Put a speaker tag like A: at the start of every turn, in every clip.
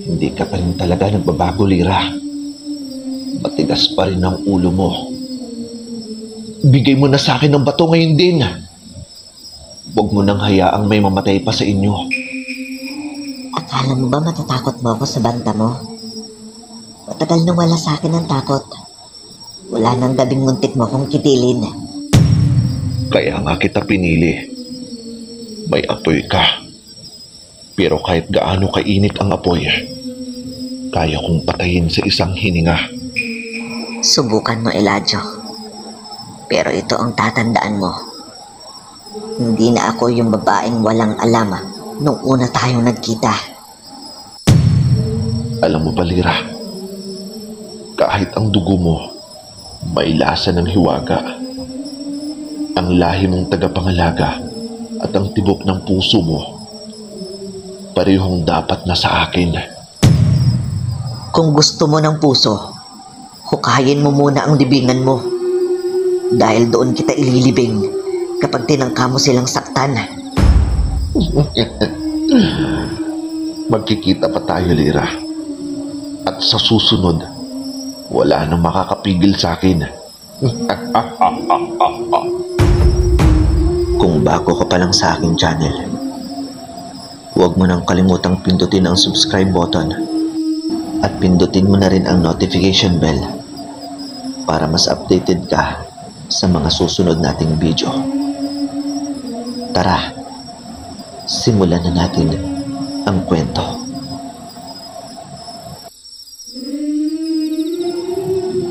A: Hindi ka pa rin talaga nagbabago, Lira. Matigas pa rin ang ulo mo. Bigay mo na sa akin ng bato ngayon din. Huwag mo nang hayaang may mamatay pa sa inyo.
B: Akala mo ba matatakot mo ako sa banta mo? Matagal nang wala sa akin ng takot. Wala nang gabing muntik mo kong kitilin.
A: Kaya nga kita pinili. May apoy ka. Pero kahit gaano kainit ang apoy, kaya kong patayin sa isang hininga.
B: Subukan mo, Elijah. Pero ito ang tatandaan mo. Hindi na ako yung babaeng walang alam nung una tayong nagkita.
A: Alam mo ba, Lira? Kahit ang dugo mo, may lasa ng hiwaga. Ang lahi mong tagapangalaga at ang tibok ng puso mo, parehong dapat na sa akin.
B: Kung gusto mo ng puso, hukayin mo muna ang libingan mo. Dahil doon kita ililibing kapag tinangka mo silang saktan.
A: Magkikita pa tayo, Lira. At sa susunod, wala nang makakapigil sa akin. Kung bago ka pa lang sa aking channel, huwag mo nang kalimutang pindutin ang subscribe button at pindutin mo na rin ang notification bell para mas updated ka sa mga susunod nating video. Tara, simulan na natin ang kwento.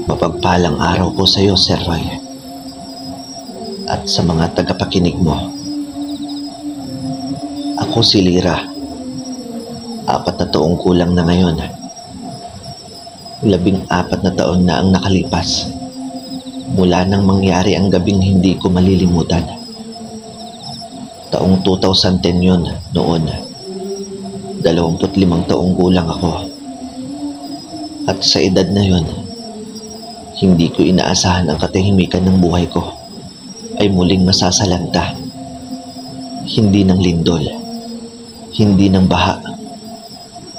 A: Mapagpalang araw po sa iyo, Sir Roy, at sa mga tagapakinig mo. Ako si Lira. 4 na taong kulang na ngayon. 14 na taon na ang nakalipas mula nang mangyari ang gabing hindi ko malilimutan. Taong 2010 yun noon. 25 taong gulang ako. At sa edad na yun, hindi ko inaasahan ang katahimikan ng buhay ko ay muling masasalanta. Hindi ng lindol, hindi ng baha,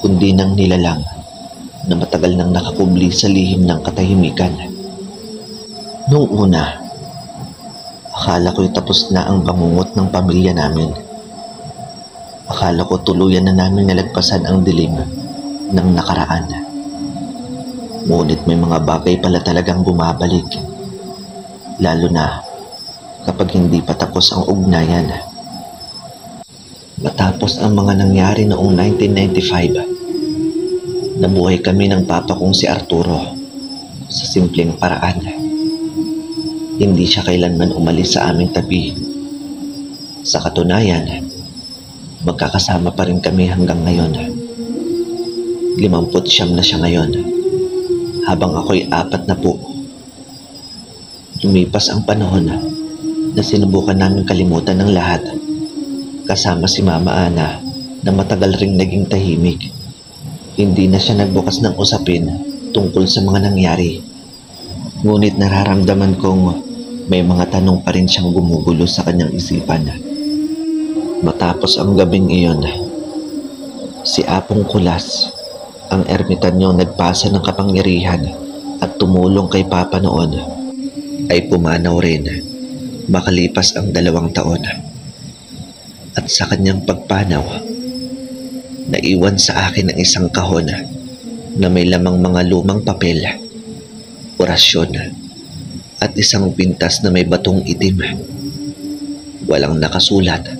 A: kundi ng nilalang na matagal nang nakakubli sa lihim ng katahimikan. Noong una, akala ko'y tapos na ang bangungot ng pamilya namin. Akala ko tuluyan na namin nalagpasan ang dilim ng nakaraan. Ngunit may mga bagay pala talagang bumabalik, lalo na kapag hindi pa tapos ang ugnayan. Matapos ang mga nangyari noong 1995, nabuhay kami ng papa kong si Arturo sa simpleng paraan. Hindi siya kailanman umalis sa aming tabi. Sa katunayan, magkakasama pa rin kami hanggang ngayon. 59 na siya ngayon, habang ako'y 40 na po. Lumipas ang panahon na sinubukan namin kalimutan ng lahat, kasama si Mama Ana na matagal ring naging tahimik. Hindi na siya nagbukas ng usapin tungkol sa mga nangyari. Ngunit nararamdaman kong may mga tanong pa rin siyang gumugulo sa kanyang isipan. Matapos ang gabing iyon, si Apong Kulas, ang ermitanyong nagpasa ng kapangyarihan at tumulong kay Papa noon, ay pumanaw rin makalipas ang 2 taon. At sa kanyang pagpanaw, naiwan sa akin ang isang kahon na may lamang mga lumang papel, orasyon, at isang pintas na may batong itim. Walang nakasulat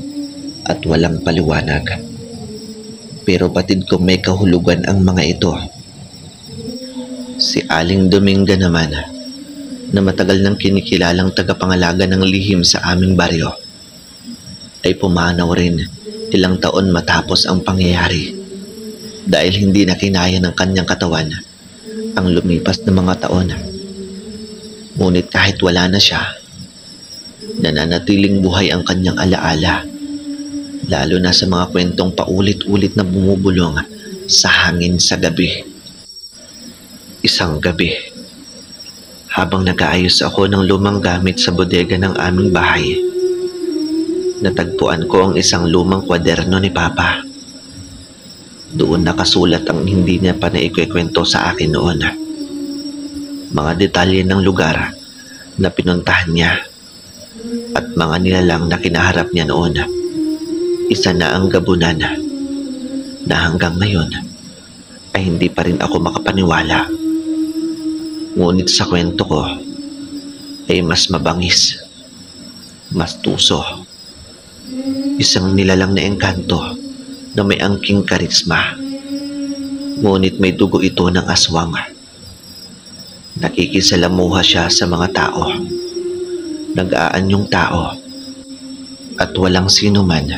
A: at walang paliwanag. Pero batid ko may kahulugan ang mga ito. Si Aling Dominga naman, na matagal nang kinikilalang tagapangalaga ng lihim sa aming baryo, ay pumanaw rin ilang taon matapos ang pangyayari dahil hindi na kinaya ng kanyang katawan ang lumipas na mga taon. Ngunit kahit wala na siya, nananatiling buhay ang kanyang alaala, lalo na sa mga kwentong paulit-ulit na bumubulong sa hangin sa gabi. Isang gabi, habang nag-aayos ako ng lumang gamit sa bodega ng aming bahay, natagpuan ko ang isang lumang kwaderno ni Papa. Doon nakasulat ang hindi niya pa naikwento sa akin noon. Mga detalye ng lugar na pinuntahan niya at mga nilalang na kinaharap niya noon. Isa na ang gabunan na hanggang ngayon ay hindi pa rin ako makapaniwala. Ngunit sa kwento ko ay mas mabangis, mas tuso. Isang nilalang na engkanto na may angking karisma. Ngunit may dugo ito ng aswang. Nakikisalamuha siya sa mga tao. Nag-aanyong tao. At walang sino man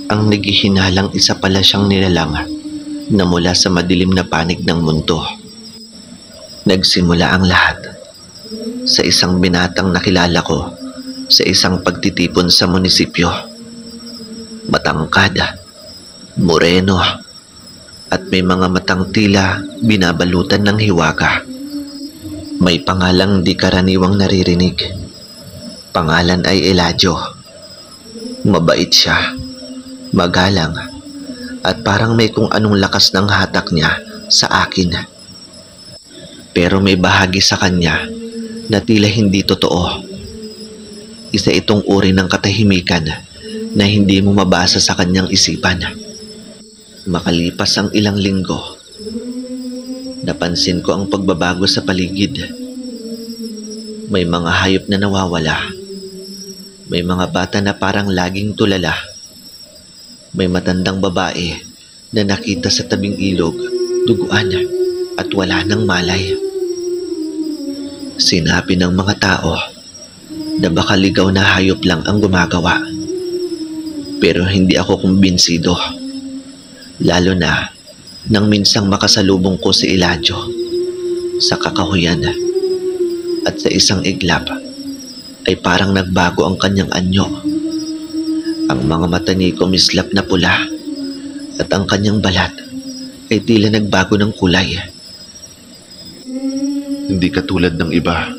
A: ang naghihinalang isa pala siyang nilalang na mula sa madilim na panig ng mundo. Nagsimula ang lahat sa isang binatang nakilala ko sa isang pagtitipon sa munisipyo. Matangkad, moreno, at may mga matang tila binabalutan ng hiwaga. May pangalang di karaniwang naririnig. Pangalan ay Eladio. Mabait siya, magalang, at parang may kung anong lakas ng hatak niya sa akin. Pero may bahagi sa kanya na tila hindi totoo. Isa itong uri ng katahimikan na hindi mo mabasa sa kanyang isipan. Makalipas ang ilang linggo, napansin ko ang pagbabago sa paligid. May mga hayop na nawawala. May mga bata na parang laging tulala. May matandang babae na nakita sa tabing ilog, duguan at wala ng malay. Sinabi ng mga tao na baka ligaw na hayop lang ang gumagawa. Pero hindi ako kumbinsido. Lalo na nang minsang makasalubong ko si Eladio sa kakahuyan at sa isang iglap ay parang nagbago ang kanyang anyo. Ang mga mata ni kumislap na pula at ang kanyang balat ay tila nagbago ng kulay.
C: Hindi ka tulad ng iba.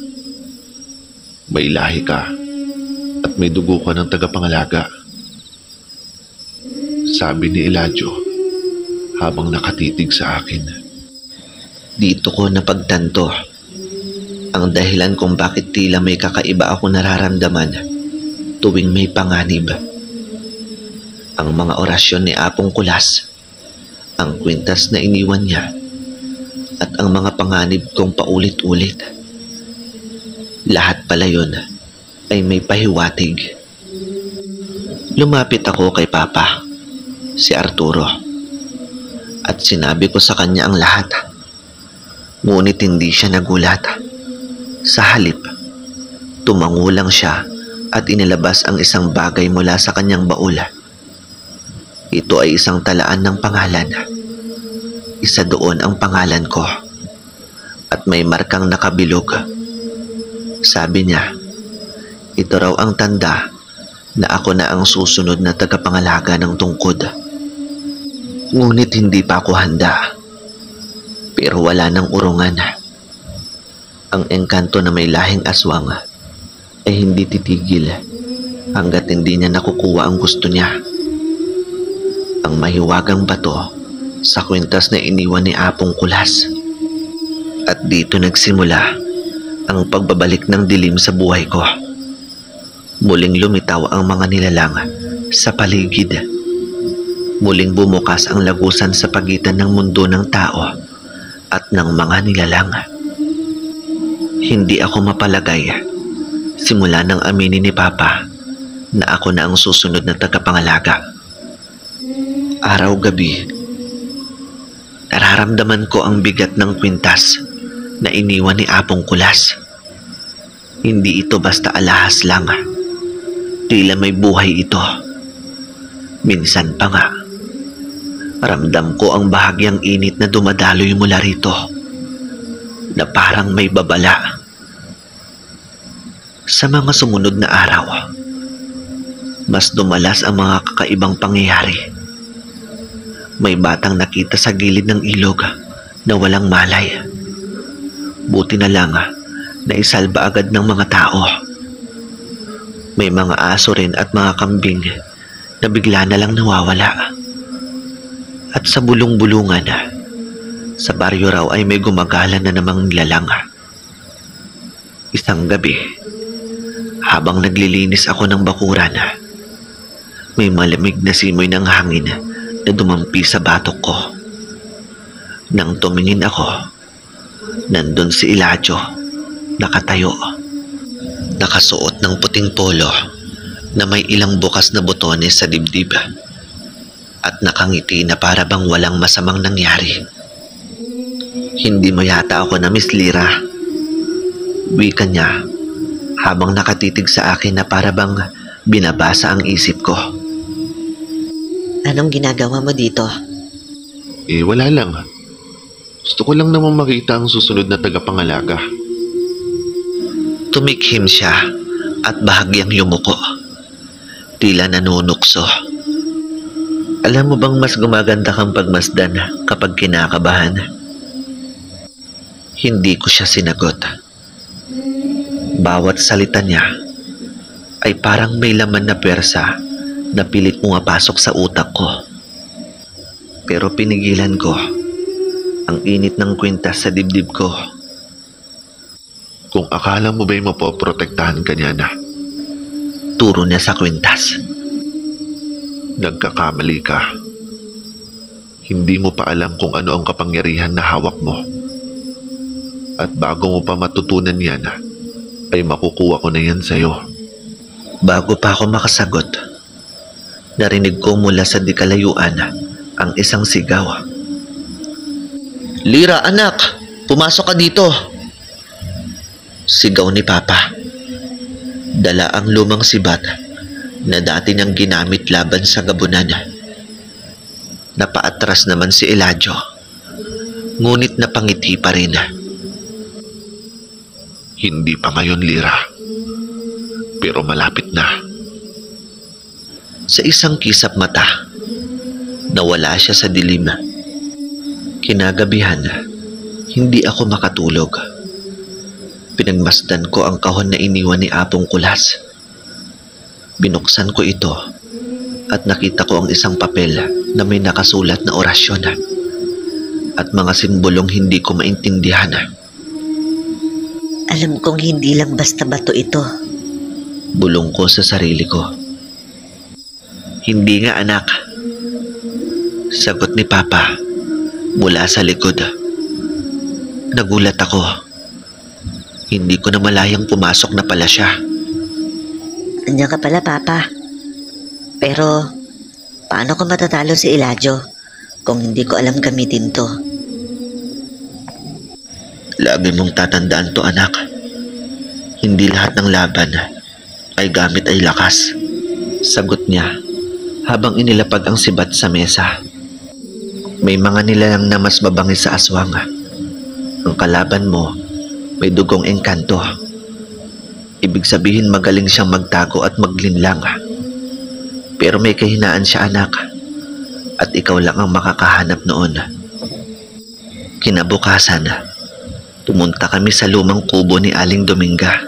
C: May lahi ka at may dugo ka ng tagapangalaga. Sabi ni Eladio habang nakatitig sa akin.
A: Dito ko napagtanto ang dahilan kung bakit tila may kakaiba ako nararamdaman tuwing may panganib. Ang mga orasyon ni Apong Kulas, ang kwintas na iniwan niya, at ang mga panganib kong paulit-ulit. Lahat pala yun ay may pahiwatig. Lumapit ako kay Papa, si Arturo, at sinabi ko sa kanya ang lahat. Ngunit hindi siya nagulat. Sa halip, tumango lang siya at inilabas ang isang bagay mula sa kanyang baul. Ito ay isang talaan ng pangalan. Isa doon ang pangalan ko at may markang nakabilog. Sabi niya, ito raw ang tanda na ako na ang susunod na tagapangalaga ng tungkod. Ngunit hindi pa ako handa. Pero wala nang urungan. Ang engkanto na may lahing aswang ay hindi titigil hanggat hindi niya nakukuha ang gusto niya. Ang mahiwagang bato sa kwintas na iniwan ni Apong Kulas. At dito nagsimula ang pagbabalik ng dilim sa buhay ko. Muling lumitaw ang mga nilalang sa paligid. Muling bumukas ang lagusan sa pagitan ng mundo ng tao at ng mga nilalang. Hindi ako mapalagay simula nang aminin ni Papa na ako na ang susunod na tagapangalaga. Araw-gabi, nararamdaman ko ang bigat ng kwintas na iniwan ni Apong Kulas. Hindi ito basta alahas lang. Tila may buhay ito. Minsan pa nga, ramdam ko ang bahagyang init na dumadaloy mula rito, na parang may babala. Sa mga sumunod na araw, mas dumalas ang mga kakaibang pangyayari. May batang nakita sa gilid ng ilog na walang malay. Buti na lang na isalba agad ng mga tao. May mga aso rin at mga kambing na bigla na lang nawawala. At sa bulong-bulungan, sa baryo raw ay may gumagala na namang nilalang. Isang gabi, habang naglilinis ako ng bakuran, may malamig na simoy ng hangin na dumampi sa batok ko. Nang tumingin ako, nandun si Eladio, nakatayo, nakasuot ng puting polo na may ilang bukas na botones sa dibdib at nakangiti na para bang walang masamang nangyari. Hindi mo yata ako na-miss, Lyra, wika niya habang nakatitig sa akin na para bang binabasa ang isip ko.
B: Anong ginagawa mo dito?
C: Wala lang. Gusto ko lang naman makita ang susunod na tagapangalaga.
A: Tumikhim siya at bahagyang yumuko. Tila nanunukso. Alam mo bang mas gumaganda kang pagmasdan kapag kinakabahan? Hindi ko siya sinagot. Bawat salita niya ay parang may laman na pwersa na pilit pumapasok sa utak ko. Pero pinigilan ko ang init ng kwintas sa dibdib ko.
C: Kung akala mo ba'y mapoprotektahan ka niya na,
A: Turo niya sa kwintas.
C: nagkakamali ka. Hindi mo pa alam kung ano ang kapangyarihan na hawak mo. At bago mo pa matutunan yan, ay makukuha ko na yan sa'yo.
A: Bago pa ako makasagot, narinig ko mula sa di kalayuan ang isang sigaw. "Lyra, anak! Pumasok ka dito!" Sigaw ni Papa. Dala ang lumang sibat na dati niyang ginamit laban sa gabunan. Napaatras naman si Eladio, ngunit napangiti pa rin.
C: Hindi pa ngayon, Lyra. Pero malapit na.
A: Sa isang kisap mata, nawala siya sa dilim. Kinagabihan, hindi ako makatulog. Pinagmasdan ko ang kahon na iniwan ni Apong Kulas. Binuksan ko ito at nakita ko ang isang papel na may nakasulat na orasyon at mga simbolong hindi ko maintindihan.
B: Alam kong hindi lang basta bato ito.
A: Bulong ko sa sarili ko. "Hindi nga, anak." Sagot ni Papa mula sa likod. Nagulat ako. Hindi ko na malayang pumasok na pala siya.
B: Andiyan ka pala, Papa. Pero, paano ko matatalo si Eladio kung hindi ko alam gamitin to?
A: Lagi mong tatandaan to, anak. Hindi lahat ng laban ay gamit ay lakas. Sagot niya habang inilapag ang sibat sa mesa. May mga nilalang na mas mabangis sa aswang. Ang kalaban mo may dugong engkanto. Ibig sabihin magaling siyang magtago at maglinlang. Pero may kahinaan siya, anak. At ikaw lang ang makakahanap noon. Kinabukasan, pumunta kami sa lumang kubo ni Aling Dominga.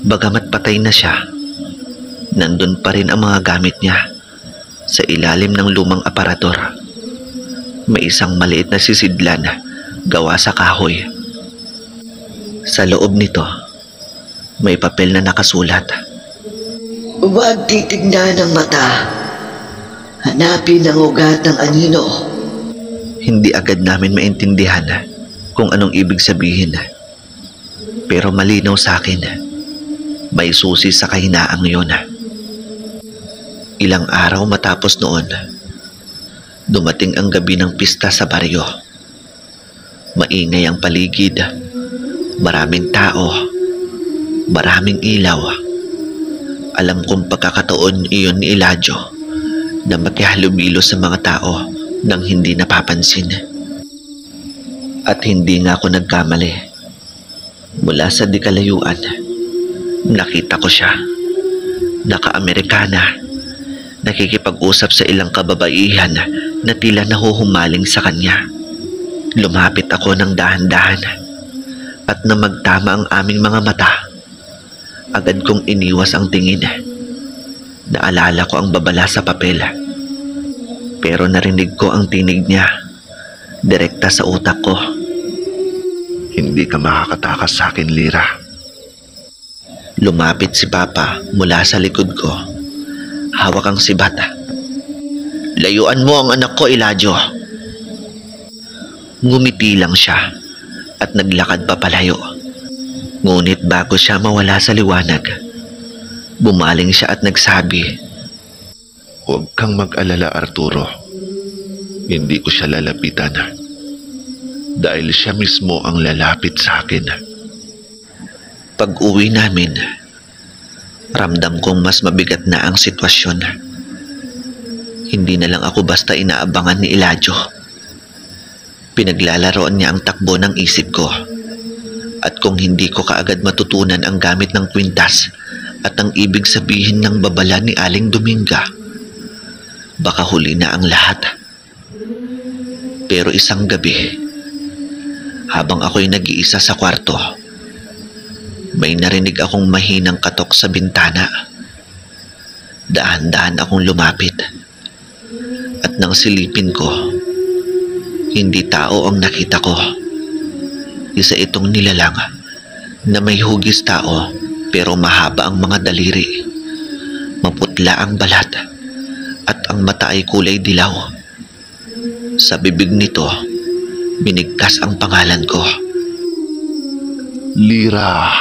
A: Bagamat patay na siya, nandun pa rin ang mga gamit niya sa ilalim ng lumang aparador. May isang maliit na sisidlan gawa sa kahoy. Sa loob nito, may papel na nakasulat.
D: Huwag titignan ng mata. Hanapin ang ugat ng anino.
A: Hindi agad namin maintindihan kung anong ibig sabihin. Pero malinaw sa akin, may susi sa kahinaang yun. Ilang araw matapos noon, dumating ang gabi ng pista sa baryo. Maingay ang paligid, maraming tao, maraming ilaw. Alam kong pagkakataon iyon ni Eladio na makihalubilo sa mga tao nang hindi napapansin. At hindi nga ako nagkamali. Mula sa di kalayuan, nakita ko siya. Naka-Amerikana, nakikipag-usap sa ilang kababaihan na tila nahuhumaling sa kanya. Lumapit ako ng dahan-dahan at na magtama ang aming mga mata, agad kong iniwas ang tingin. Naalala ko ang babala sa papel. Pero narinig ko ang tinig niya, direkta sa utak ko.
C: Hindi ka makakatakas sa akin, Lira.
A: Lumapit si Papa mula sa likod ko. Hawak ang sibat. Layuan mo ang anak ko, Eladio. Ngumiti lang siya at naglakad papalayo. Ngunit bago siya mawala sa liwanag, bumaling siya at nagsabi,
C: Huwag kang mag-alala, Arturo. Hindi ko siya lalapitan. Dahil siya mismo ang lalapit sa akin.
A: Pag-uwi namin, ramdam kong mas mabigat na ang sitwasyon. Hindi na lang ako basta inaabangan ni Eladio. Pinaglalaroan niya ang takbo ng isip ko. At kung hindi ko kaagad matutunan ang gamit ng kwintas at ang ibig sabihin ng babala ni Aling Dominga, baka huli na ang lahat. Pero isang gabi, habang ako'y nag-iisa sa kwarto, may narinig akong mahinang katok sa bintana. Dahan-dahan akong lumapit. At nang silipin ko, hindi tao ang nakita ko. Isa itong nilalang na may hugis tao pero mahaba ang mga daliri. Maputla ang balat at ang mata ay kulay dilaw. Sa bibig nito, binigkas ang pangalan ko.
C: Lira!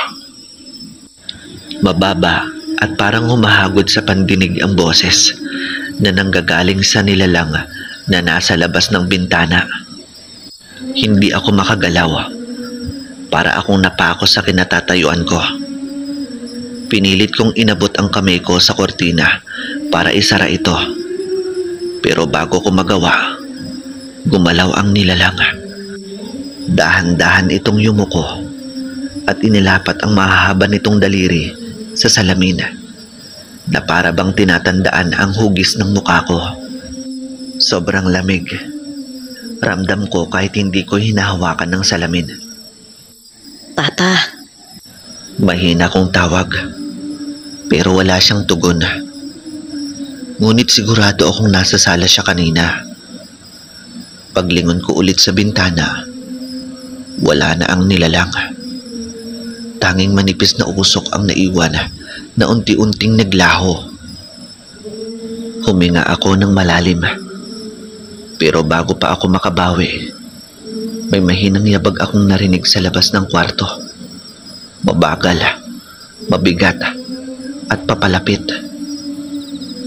A: Mababa at parang humahagod sa pandinig ang boses na nanggagaling sa nilalang na nasa labas ng bintana. Hindi ako makagalaw. Para akong napako sa kinatatayuan ko. Pinilit kong inabot ang kamay ko sa kortina para isara ito. Pero bago ko magawa, gumalaw ang nilalang. Dahan-dahan itong yumuko at inilapat ang mahahaba nitong daliri sa salamin na para bang tinatandaan ang hugis ng mukha ko. Sobrang lamig. Ramdam ko kahit hindi ko hinahawakan ng salamin.
B: Papa,
A: Mahina kong tawag, pero wala siyang tugon. Ngunit sigurado akong nasa sala siya kanina. Paglingon ko ulit sa bintana, wala na ang nilalang. Tanging manipis na usok ang naiwan na unti-unting naglaho. Huminga ako ng malalim. Pero bago pa ako makabawi, may mahinang yabag akong narinig sa labas ng kwarto. Mabagal, mabigat, at papalapit.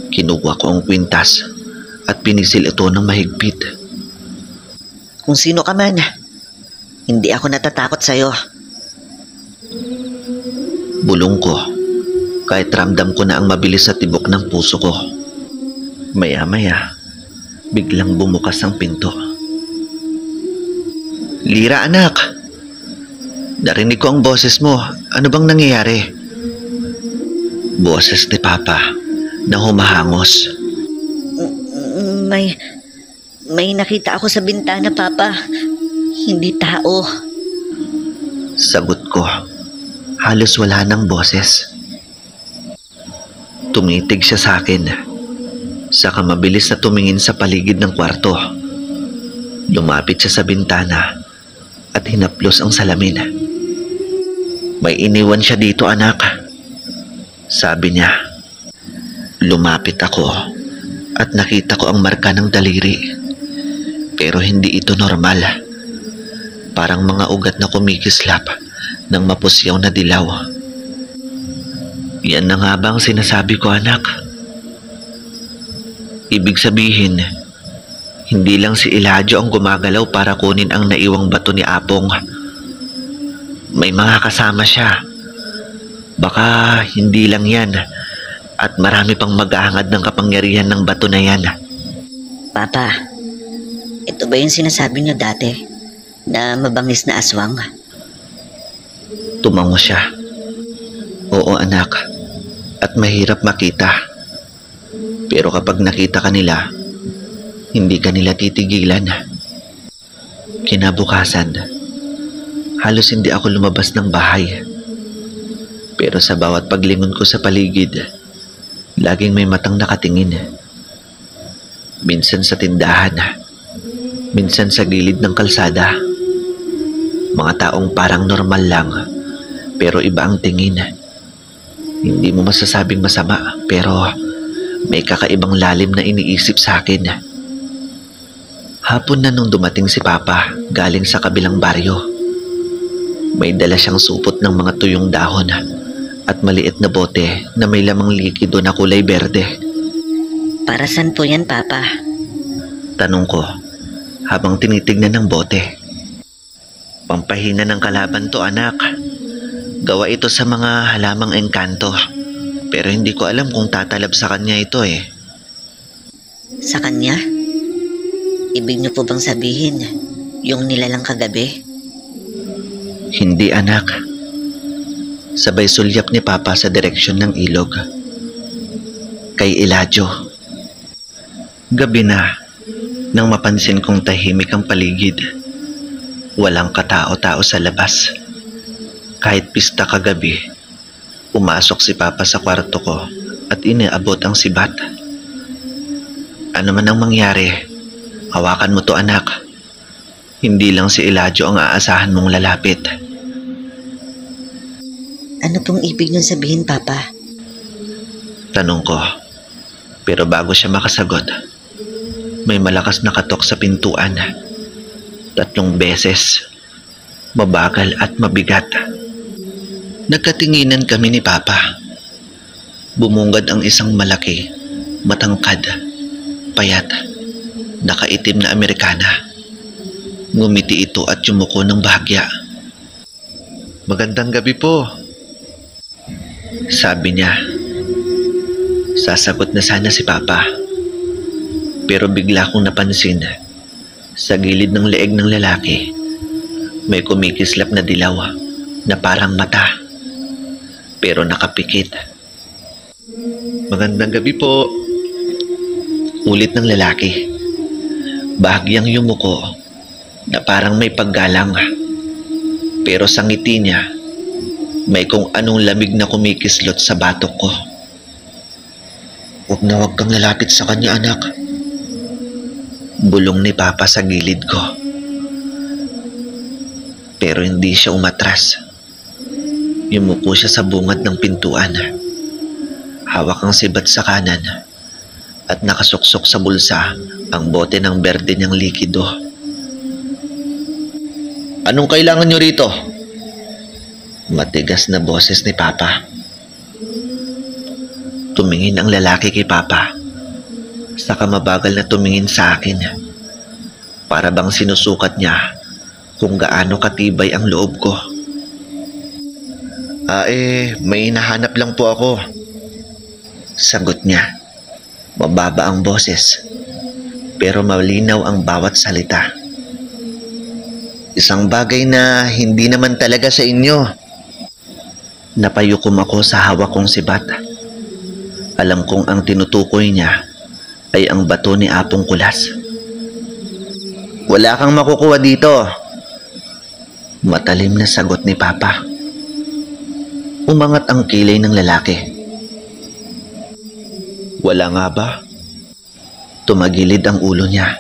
A: Kinuha ko ang kwintas at pinisil ito ng mahigpit.
B: kung sino ka man, hindi ako natatakot sa'yo.
A: Bulong ko, kahit ramdam ko na ang mabilis sa tibok ng puso ko. Maya-maya, biglang bumukas ang pinto. Lira, anak! Narinig ko ang boses mo. Ano bang nangyayari? Boses ni Papa na humahangos.
B: May nakita ako sa bintana, Papa. Hindi tao.
A: Sagot ko, halos wala ng boses. Tumitig siya sa akin. Saka mabilis na tumingin sa paligid ng kwarto. Lumapit siya sa bintana at hinaplos ang salamin. May iniwan siya dito, anak. Sabi niya. Lumapit ako at nakita ko ang marka ng daliri. Pero hindi ito normal. Parang mga ugat na kumikislap ng mapusyaw na dilaw. Yan na nga bang sinasabi ko, anak? Ibig sabihin, hindi lang si Eladio ang gumagalaw para kunin ang naiwang bato ni Apong. May mga kasama siya. Baka hindi lang yan at marami pang mag-aangad ng kapangyarihan ng bato na yan.
B: Papa, ito ba yung sinasabi niyo dati na mabangis na aswang?
A: Tumango siya. Oo, anak. At mahirap makita. Pero kapag nakita ka nila, hindi ka nila titigilan. Kinabukasan, halos hindi ako lumabas ng bahay. Pero sa bawat paglingon ko sa paligid, laging may matang nakatingin. Minsan sa tindahan, minsan sa gilid ng kalsada. Mga taong parang normal lang, pero iba ang tingin. Hindi mo masasabing masama, pero may kakaibang lalim na iniisip sa akin. Hapon na nung dumating si Papa galing sa kabilang baryo. May dala siyang supot ng mga tuyong dahon at maliit na bote na may lamang likido na kulay berde.
B: Para saan po yan, Papa?
A: Tanong ko habang tinitignan ng bote. Pampahina ng kalaban to, anak. Gawa ito sa mga halamang engkanto. Pero hindi ko alam kung tatalab sa kanya ito eh.
B: Sa kanya? Ibig niyo po bang sabihin yung nilalang kagabi?
A: Hindi, anak. Sabay sulyap ni Papa sa direksyon ng ilog. Kay Eladio. Gabi na, nang mapansin kong tahimik ang paligid. Walang katao-tao sa labas. Kahit pista kagabi, pumasok si Papa sa kwarto ko at iniabot ang sibat. Ano man ang mangyari, hawakan mo to, anak. Hindi lang si Eladio ang aasahan mong lalapit.
B: Ano pong ibig niyong sabihin, Papa?
A: Tanong ko. Pero bago siya makasagot, may malakas na katok sa pintuan. 3 beses. Mabagal at mabigat. Nagkatinginan kami ni Papa. Bumungad ang isang malaki, matangkad, payat, nakaitim na Amerikana. Ngumiti ito at yumuko ng bahagya. "Magandang gabi po," sabi niya. Sasagot na sana si Papa. Pero bigla kong napansin, sa gilid ng leeg ng lalaki, may kumikislap na dilaw na parang mata, pero nakapikit. "Magandang gabi po," ulit ng lalaki. Bahagyang yumuko na parang may paggalang, pero sa ngiti niya, may kung anong lamig na kumikislot sa batok ko. Huwag kang lalapit sa kanya, anak." Bulong ni Papa sa gilid ko. Pero hindi siya umatras. Yumuko siya sa bungad ng pintuan. Hawak ang sibat sa kanan at nakasuksok sa bulsa ang bote ng berde niyang likido. "Anong kailangan niyo rito?" Matigas na boses ni Papa. Tumingin ang lalaki kay Papa. Saka mabagal na tumingin sa akin. Para bang sinusukat niya kung gaano katibay ang loob ko. May hinahanap lang po ako," sagot niya. Mababa ang boses, pero malinaw ang bawat salita. "Isang bagay na hindi naman talaga sa inyo." Napayukom ako sa hawak kong sibat. Alam kong ang tinutukoy niya ay ang bato ni Apong Kulas. "Wala kang makukuha dito," matalim na sagot ni Papa. Umangat ang kilay ng lalaki. "Wala nga ba?" Tumagilid ang ulo niya.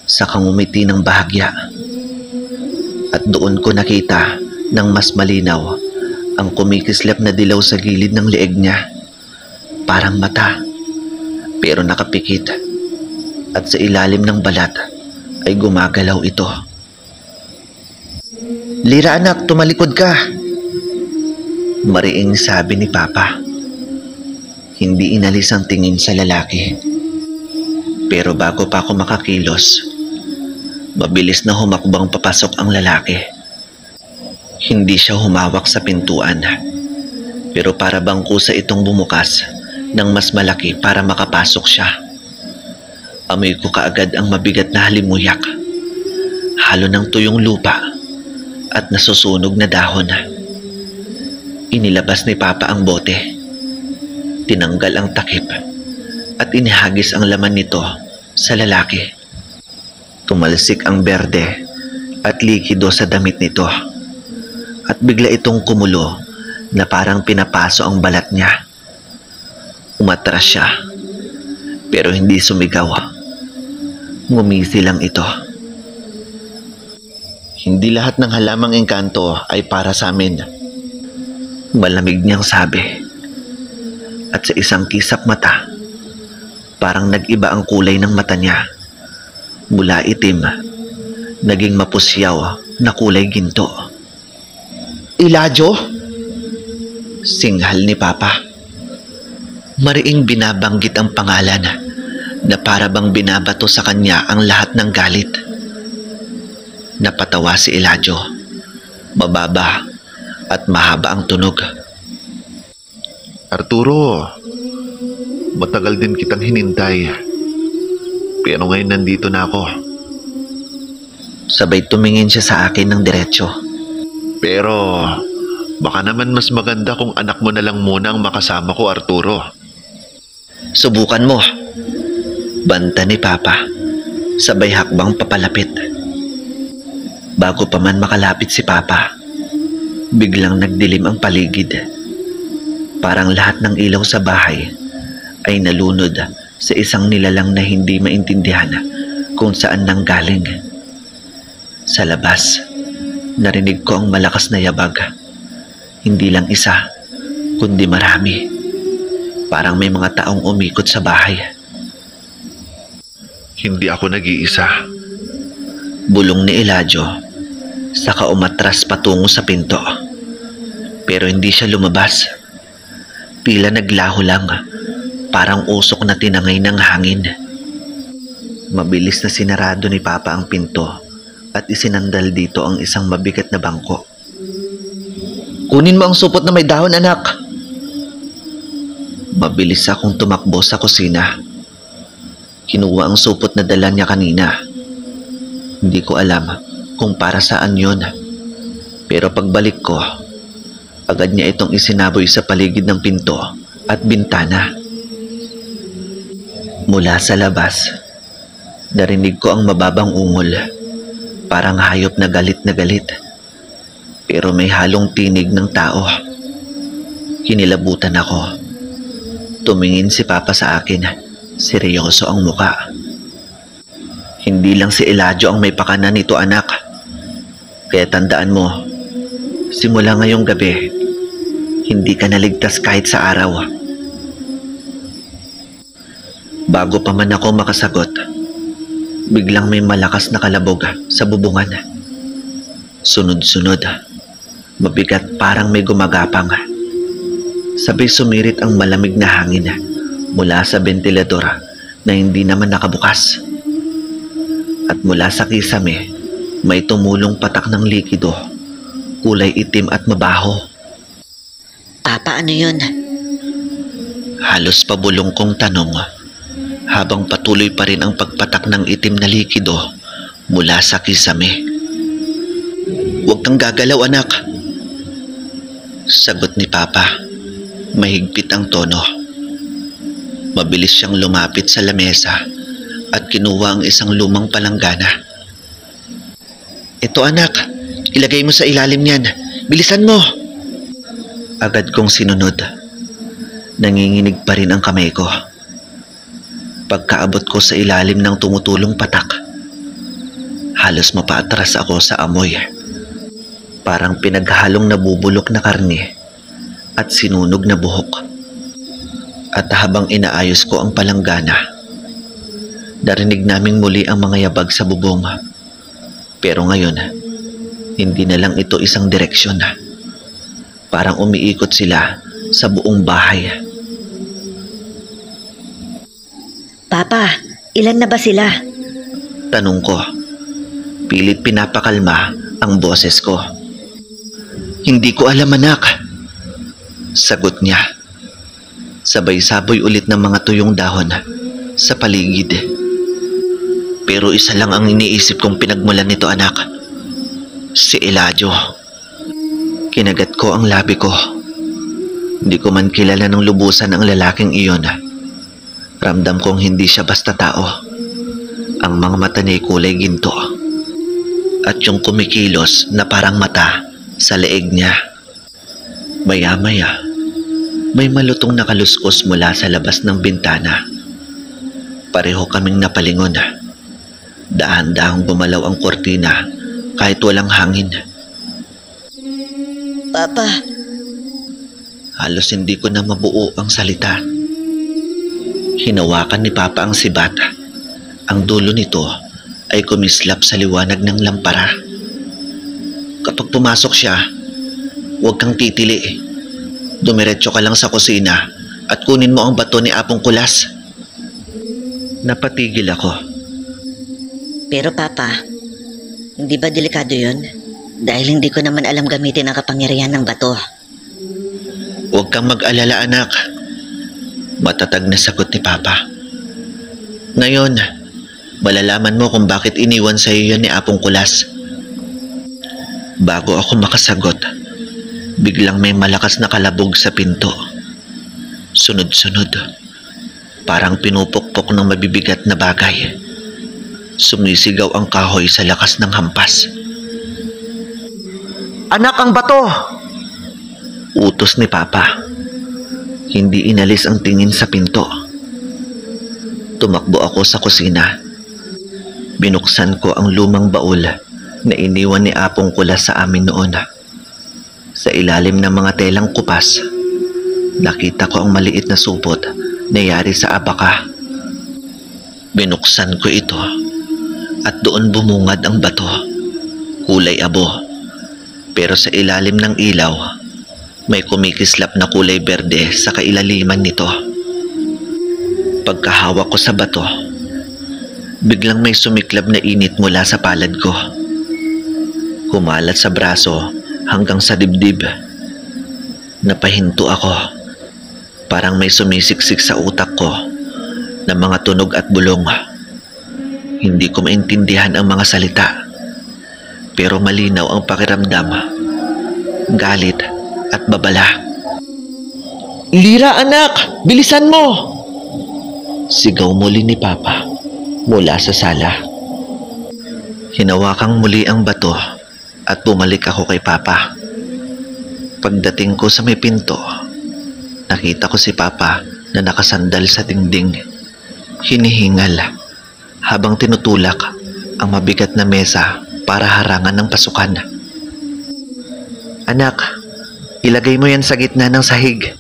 A: Saka ngumiti ng bahagya. At doon ko nakita ng mas malinaw ang kumikislap na dilaw sa gilid ng leeg niya. Parang mata, pero nakapikit. At sa ilalim ng balat ay gumagalaw ito. "Lira, anak, tumalikod ka," mariing sabi ni Papa. Hindi inalis ang tingin sa lalaki. Pero bago pa ako makakilos, mabilis na humakbang papasok ang lalaki. Hindi siya humawak sa pintuan, pero para bang kusa itong bumukas ng mas malaki para makapasok siya. Amoy ko kaagad ang mabigat na halimuyak, halo ng tuyong lupa at nasusunog na dahon. Inilabas ni Papa ang bote. Tinanggal ang takip at inihagis ang laman nito sa lalaki. Tumalsik ang berde at likido sa damit nito at bigla itong kumulo na parang pinapaso ang balat niya. Umatras siya. pero hindi sumigaw. Ngumisi lang ito. Hindi lahat ng halamang engkanto ay para sa amin. Malamig niyang sabi. At sa isang kisap mata, parang nag-iba ang kulay ng mata niya. Mula itim, naging mapusyaw na kulay ginto. Elijah? Singhal ni Papa. Mariing binabanggit ang pangalan na para bang binabato sa kanya ang lahat ng galit. Napatawa si Elijah. Mababa at mahaba ang tunog.
C: Arturo, matagal din kitang hinintay. Pero ngayon nandito na ako.
A: Sabay tumingin siya sa akin ng diretsyo.
C: Pero baka naman mas maganda kung anak mo na lang muna ang makasama ko, Arturo.
A: Subukan mo. Banta ni Papa. Sabay hakbang papalapit. Bago pa man makalapit si Papa, biglang nagdilim ang paligid. Parang lahat ng ilaw sa bahay ay nalunod sa isang nilalang na hindi maintindihan kung saan nanggaling. Sa labas, narinig ko ang malakas na yabag. Hindi lang isa, kundi marami. Parang may mga taong umikot sa bahay.
C: Hindi ako nag-iisa.
A: Bulong ni Elijah, saka umatras patungo sa pinto. Pero hindi siya lumabas. Tila naglaho lang, parang usok na tinangay ng hangin. Mabilis na sinarado ni Papa ang pinto at isinandal dito ang isang mabigat na bangko. Kunin mo ang supot na may dahon, anak. Mabilis akong tumakbo sa kusina. Kinuha ang supot na dala niya kanina. Hindi ko alam kung para saan yun. Pero pagbalik ko, agad niya itong isinaboy sa paligid ng pinto at bintana. Mula sa labas, narinig ko ang mababang ungol. Parang hayop na galit. Pero may halong tinig ng tao. Kinilabutan ako. Tumingin si Papa sa akin. Seryoso ang muka. Hindi lang si Elijah ang may pakana nito, anak. Kaya tandaan mo, simula ngayong gabi, hindi ka naligtas kahit sa araw. Bago pa man ako makasagot, biglang may malakas na kalabog sa bubungan. Sunod-sunod, mabigat parang may gumagapang. Sabay sumirit ang malamig na hangin mula sa bentilador na hindi naman nakabukas. At mula sa kisame, may tumulong patak ng likido, kulay itim at mabaho.
B: Papa, ano yun?
A: Halos pabulong kong tanong habang patuloy pa rin ang pagpatak ng itim na likido mula sa kisame. Huwag kang gagalaw, anak. Sagot ni Papa. Mahigpit ang tono. Mabilis siyang lumapit sa lamesa at kinuha ang isang lumang palanggana. Ito, anak, ilagay mo sa ilalim niyan. Bilisan mo! Agad kong sinunod. Nanginginig pa rin ang kamay ko. Pagkaabot ko sa ilalim ng tumutulong patak, halos mapaatras ako sa amoy. Parang pinaghalong nabubulok na karne at sinunog na buhok. At habang inaayos ko ang palanggana, narinig naming muli ang mga yabag sa bubong. Pero ngayon, hindi na lang ito isang direksyon. Parang umiikot sila sa buong bahay.
B: Papa, ilan na ba sila?
A: Tanong ko. Pilit pinapakalma ang boses ko. Hindi ko alam, anak. Sagot niya. Sabay saboy ulit ng mga tuyong dahon sa paligid. Pero isa lang ang iniisip kong pinagmulan nito, anak. Si Elijah. Kinagat ko ang labi ko. Hindi ko man kilala ng lubusan ang lalaking iyon. Ramdam kong hindi siya basta tao. Ang mga mata niya kulay ginto. At yung kumikilos na parang mata sa leeg niya. Maya-maya, may malutong nakaluskos mula sa labas ng bintana. Pareho kaming napalingon. Dahan-dahang gumalaw ang kortina kahit walang hangin.
B: Papa,
A: Halos hindi ko na mabuo ang salita. Hinawakan ni Papa ang sibat. Ang dulo nito ay kumislap sa liwanag ng lampara. Kapag pumasok siya, huwag kang titili. Dumiretso ka lang sa kusina at kunin mo ang bato ni Apong Kulas. Napatigil ako.
B: pero Papa, hindi ba delikado yun? Dahil hindi ko naman alam gamitin ang kapangyarihan ng bato.
A: Huwag kang mag-alala, anak. Matatag na sagot ni Papa. Ngayon, malalaman mo kung bakit iniwan sa iyo yan ni Apong Kulas. Bago ako makasagot, biglang may malakas na kalabog sa pinto. Sunod-sunod, parang pinupukpok ng mabibigat na bagay. Sumisigaw ang kahoy sa lakas ng hampas. Anak, ang bato! Utos ni Papa. Hindi inalis ang tingin sa pinto. Tumakbo ako sa kusina. Binuksan ko ang lumang baul na iniwan ni Apong Kulas sa amin noon. Sa ilalim ng mga telang kupas, nakita ko ang maliit na supot na yari sa abaka. Binuksan ko ito at doon bumungad ang bato. Kulay abo. Pero sa ilalim ng ilaw, may kumikislap na kulay berde sa kailaliman nito. Pagkahawak ko sa bato, biglang may sumiklab na init mula sa palad ko. Kumalat sa braso hanggang sa dibdib. Napahinto ako. Parang may sumisiksik sa utak ko na mga tunog at bulong. Hindi ko maintindihan ang mga salita, pero malinaw ang pakiramdam. Galit at babala. Lira, anak! Bilisan mo! Sigaw muli ni Papa mula sa sala. Hinawakang muli ang bato at bumalik ako kay Papa. Pagdating ko sa may pinto, nakita ko si Papa na nakasandal sa dingding. Hinihingal habang tinutulak ang mabigat na mesa para harangan ng pasukan. Anak, ilagay mo yan sa gitna ng sahig.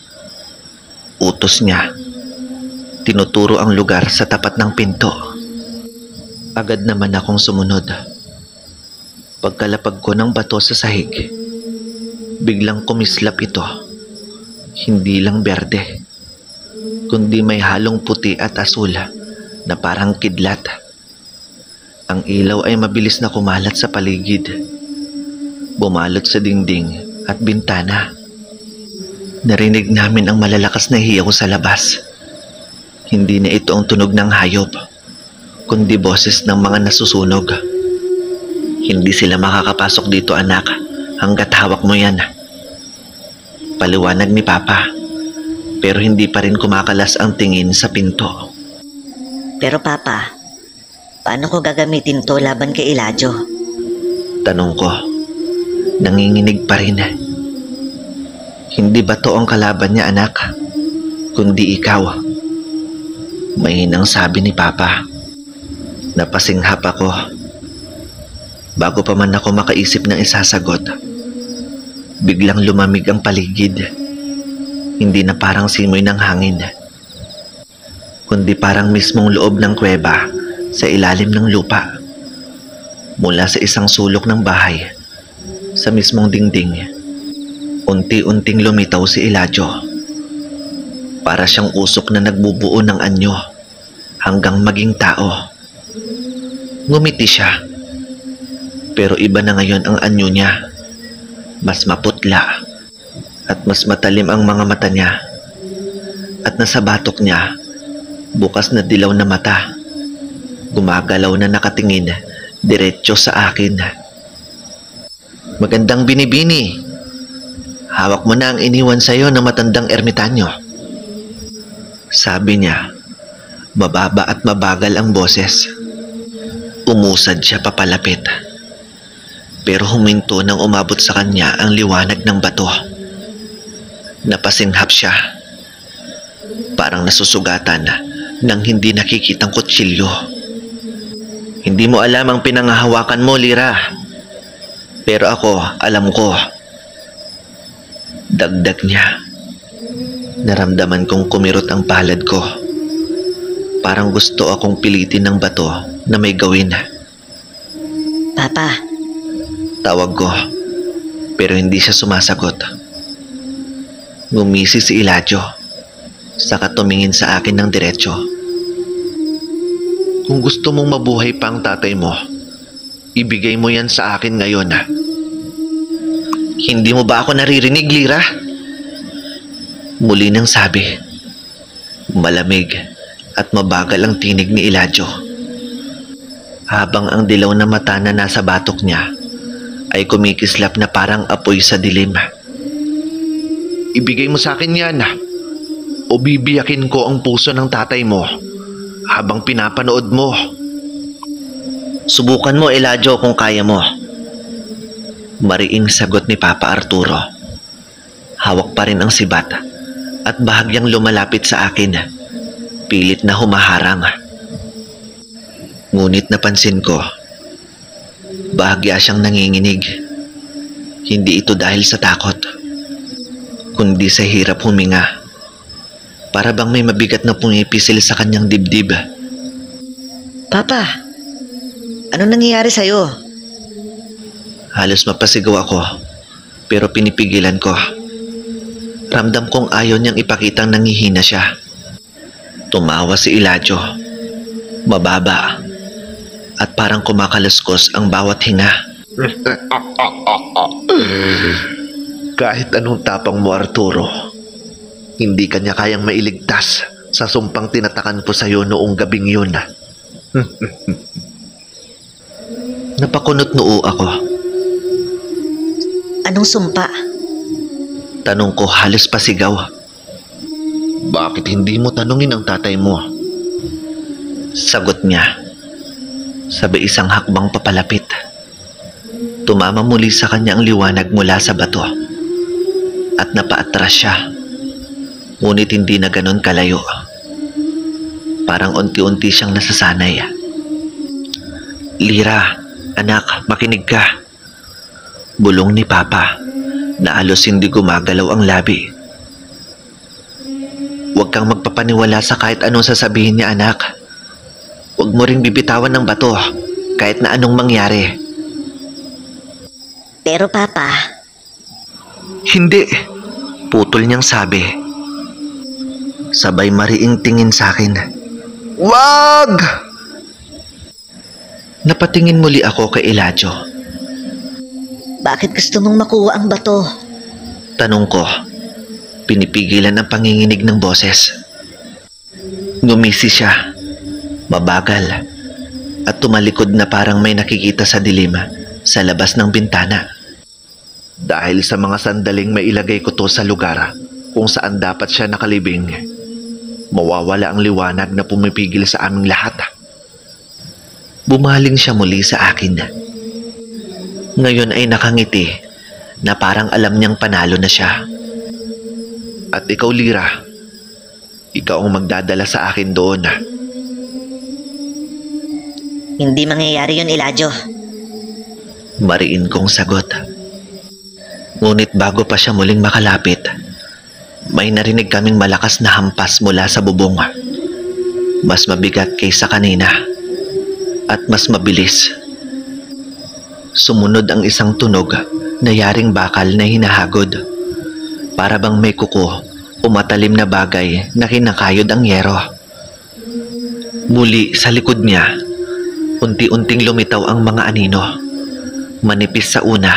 A: Utos niya. Tinuturo ang lugar sa tapat ng pinto. Agad naman akong sumunod. Pagkalapag ko ng bato sa sahig, biglang kumislap ito. Hindi lang berde, kundi may halong puti at asul na parang kidlat. Ang ilaw ay mabilis na kumalat sa paligid. Bumalot sa dingding at bintana. Narinig namin ang malalakas na hiyaw sa labas. Hindi na ito ang tunog ng hayop, kundi boses ng mga nasusunog. Hindi sila makakapasok dito, anak, hanggat hawak mo yan. Paliwanag ni Papa, pero hindi pa rin kumakalas ang tingin sa pinto.
B: Pero Papa, paano ko gagamitin to laban kay Elijah?
A: Tanong ko. Nanginginig pa rin. Hindi ba to ang kalaban niya, anak? Kundi ikaw. Mahinang sabi ni Papa. Napasinghap ako. Bago pa man ako makaisip ng isasagot, biglang lumamig ang paligid. Hindi na parang simoy ng hangin, kundi parang mismong loob ng kuweba sa ilalim ng lupa. Mula sa isang sulok ng bahay, sa mismong dingding, unti-unting lumitaw si Elijah. Para siyang usok na nagbubuo ng anyo hanggang maging tao. Ngumiti siya, pero iba na ngayon ang anyo niya. Mas maputla at mas matalim ang mga mata niya. At nasa batok niya, bukas na dilaw na mata. Gumagalaw na nakatingin diretso sa akin. Magandang binibini. Hawak mo na ang iniwan sa'yo ng matandang ermitanyo. Sabi niya, mababa at mabagal ang boses. Umusad siya papalapit. Pero huminto nang umabot sa kanya ang liwanag ng bato. Napasinghap siya. Parang nasusugatan ng hindi nakikitang kutsilyo. Hindi mo alam ang pinangahawakan mo, Lira. Pero ako, alam ko. Dagdag niya. Naramdaman kong kumirot ang palad ko. Parang gusto akong pilitin ng bato na may gawin.
B: Papa,
A: Tawag ko, pero hindi siya sumasagot. Ngumisi si Eladio, saka tumingin sa akin ng diretso. Kung gusto mong mabuhay pa ang tatay mo, ibigay mo yan sa akin ngayon. Hindi mo ba ako naririnig, Lira? Muli nang sabi. Malamig at mabagal ang tinig ni Eladio. Habang ang dilaw na mata na nasa batok niya ay kumikislap na parang apoy sa dilim. Ibigay mo sa akin yan o bibiyakin ko ang puso ng tatay mo habang pinapanood mo. Subukan mo, Eladio, kung kaya mo. Mariing sagot ni Papa Arturo. Hawak pa rin ang sibat at bahagyang lumalapit sa akin. Pilit na humaharang. Ngunit napansin ko, bahagya siyang nanginginig. Hindi ito dahil sa takot, kundi sa hirap huminga. Para bang may mabigat na pumipisil sa kanyang dibdib.
B: Papa, ano nangyayari sa'yo?
A: Halos mapasigaw ako, pero pinipigilan ko. Ramdam kong ayaw niyang ipakitang nangihina siya. Tumawa si Eladio, mababa, at parang kumakaluskos ang bawat hinga. Kahit anong tapang mo, Arturo, hindi kanya kayang mailigtas sa sumpang tinatakan ko sa'yo noong gabing yun. Napakunot noo ako.
B: Anong sumpa?
A: Tanong ko halos pasigaw. Bakit hindi mo tanungin ang tatay mo? Sagot niya. Sabay isang hakbang papalapit. Tumama muli sa kanya ang liwanag mula sa bato. At napaatras siya. Ngunit hindi na ganon kalayo. Parang unti-unti siyang nasasanay. Lira, anak, makinig ka. Bulong ni Papa na halos hindi gumagalaw ang labi. Huwag kang magpapaniwala sa kahit anong sasabihin niya, anak. Huwag mo ring bibitawan ng bato kahit na anong mangyari.
B: Pero Papa,
A: Hindi, putol niyang sabi. Sabay mariing tingin sa akin. Wag! Napatingin muli ako kay Eladio.
B: bakit gusto mong makuha ang bato?
A: Tanong ko, pinipigilan ang panginginig ng boses. Ngumisi siya, mabagal, at tumalikod na parang may nakikita sa dilim sa labas ng bintana. Dahil sa mga sandaling may ilagay ko to sa lugar kung saan dapat siya nakalibing, mawawala ang liwanag na pumipigil sa aming lahat. Bumaling siya muli sa akin. Ngayon ay nakangiti na parang alam niyang panalo na siya. At ikaw, Lira, ikaw ang magdadala sa akin doon.
B: Hindi mangyayari yun, Eladio.
A: Mariin kong sagot. Ngunit bago pa siya muling makalapit, may narinig kaming malakas na hampas mula sa bubong. Mas mabigat kaysa kanina at mas mabilis. Sumunod ang isang tunog na yaring bakal na hinahagod. Para bang may kuko o matalim na bagay na kinakayod ang yero. Muli sa likod niya, unti-unting lumitaw ang mga anino. Manipis sa una,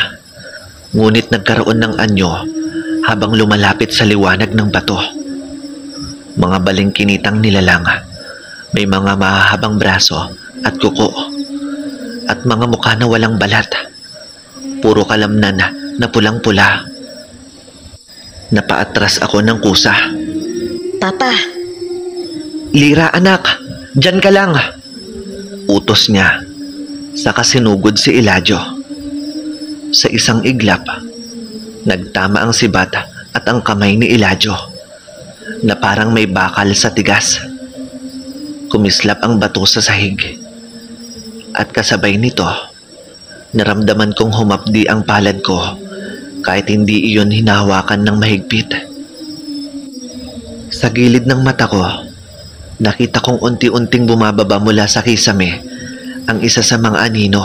A: ngunit nagkaroon ng anyo habang lumalapit sa liwanag ng bato. Mga balingkinitang nilalang, may mga mahahabang braso at kuko, at mga mukha na walang balat. Puro kalamnan na pulang-pula. Napaatras ako ng kusa.
B: Papa,
A: Lira, anak, dyan ka lang. Utos niya. Saka sinugod si Eladio. Sa isang iglap, nagtama ang sibat at ang kamay ni Eladio na parang may bakal sa tigas. Kumislap ang bato sa sahig. At kasabay nito, naramdaman kong humapdi ang palad ko kahit hindi iyon hinahawakan ng mahigpit. Sa gilid ng mata ko, nakita kong unti-unting bumababa mula sa kisame ang isa sa mga anino.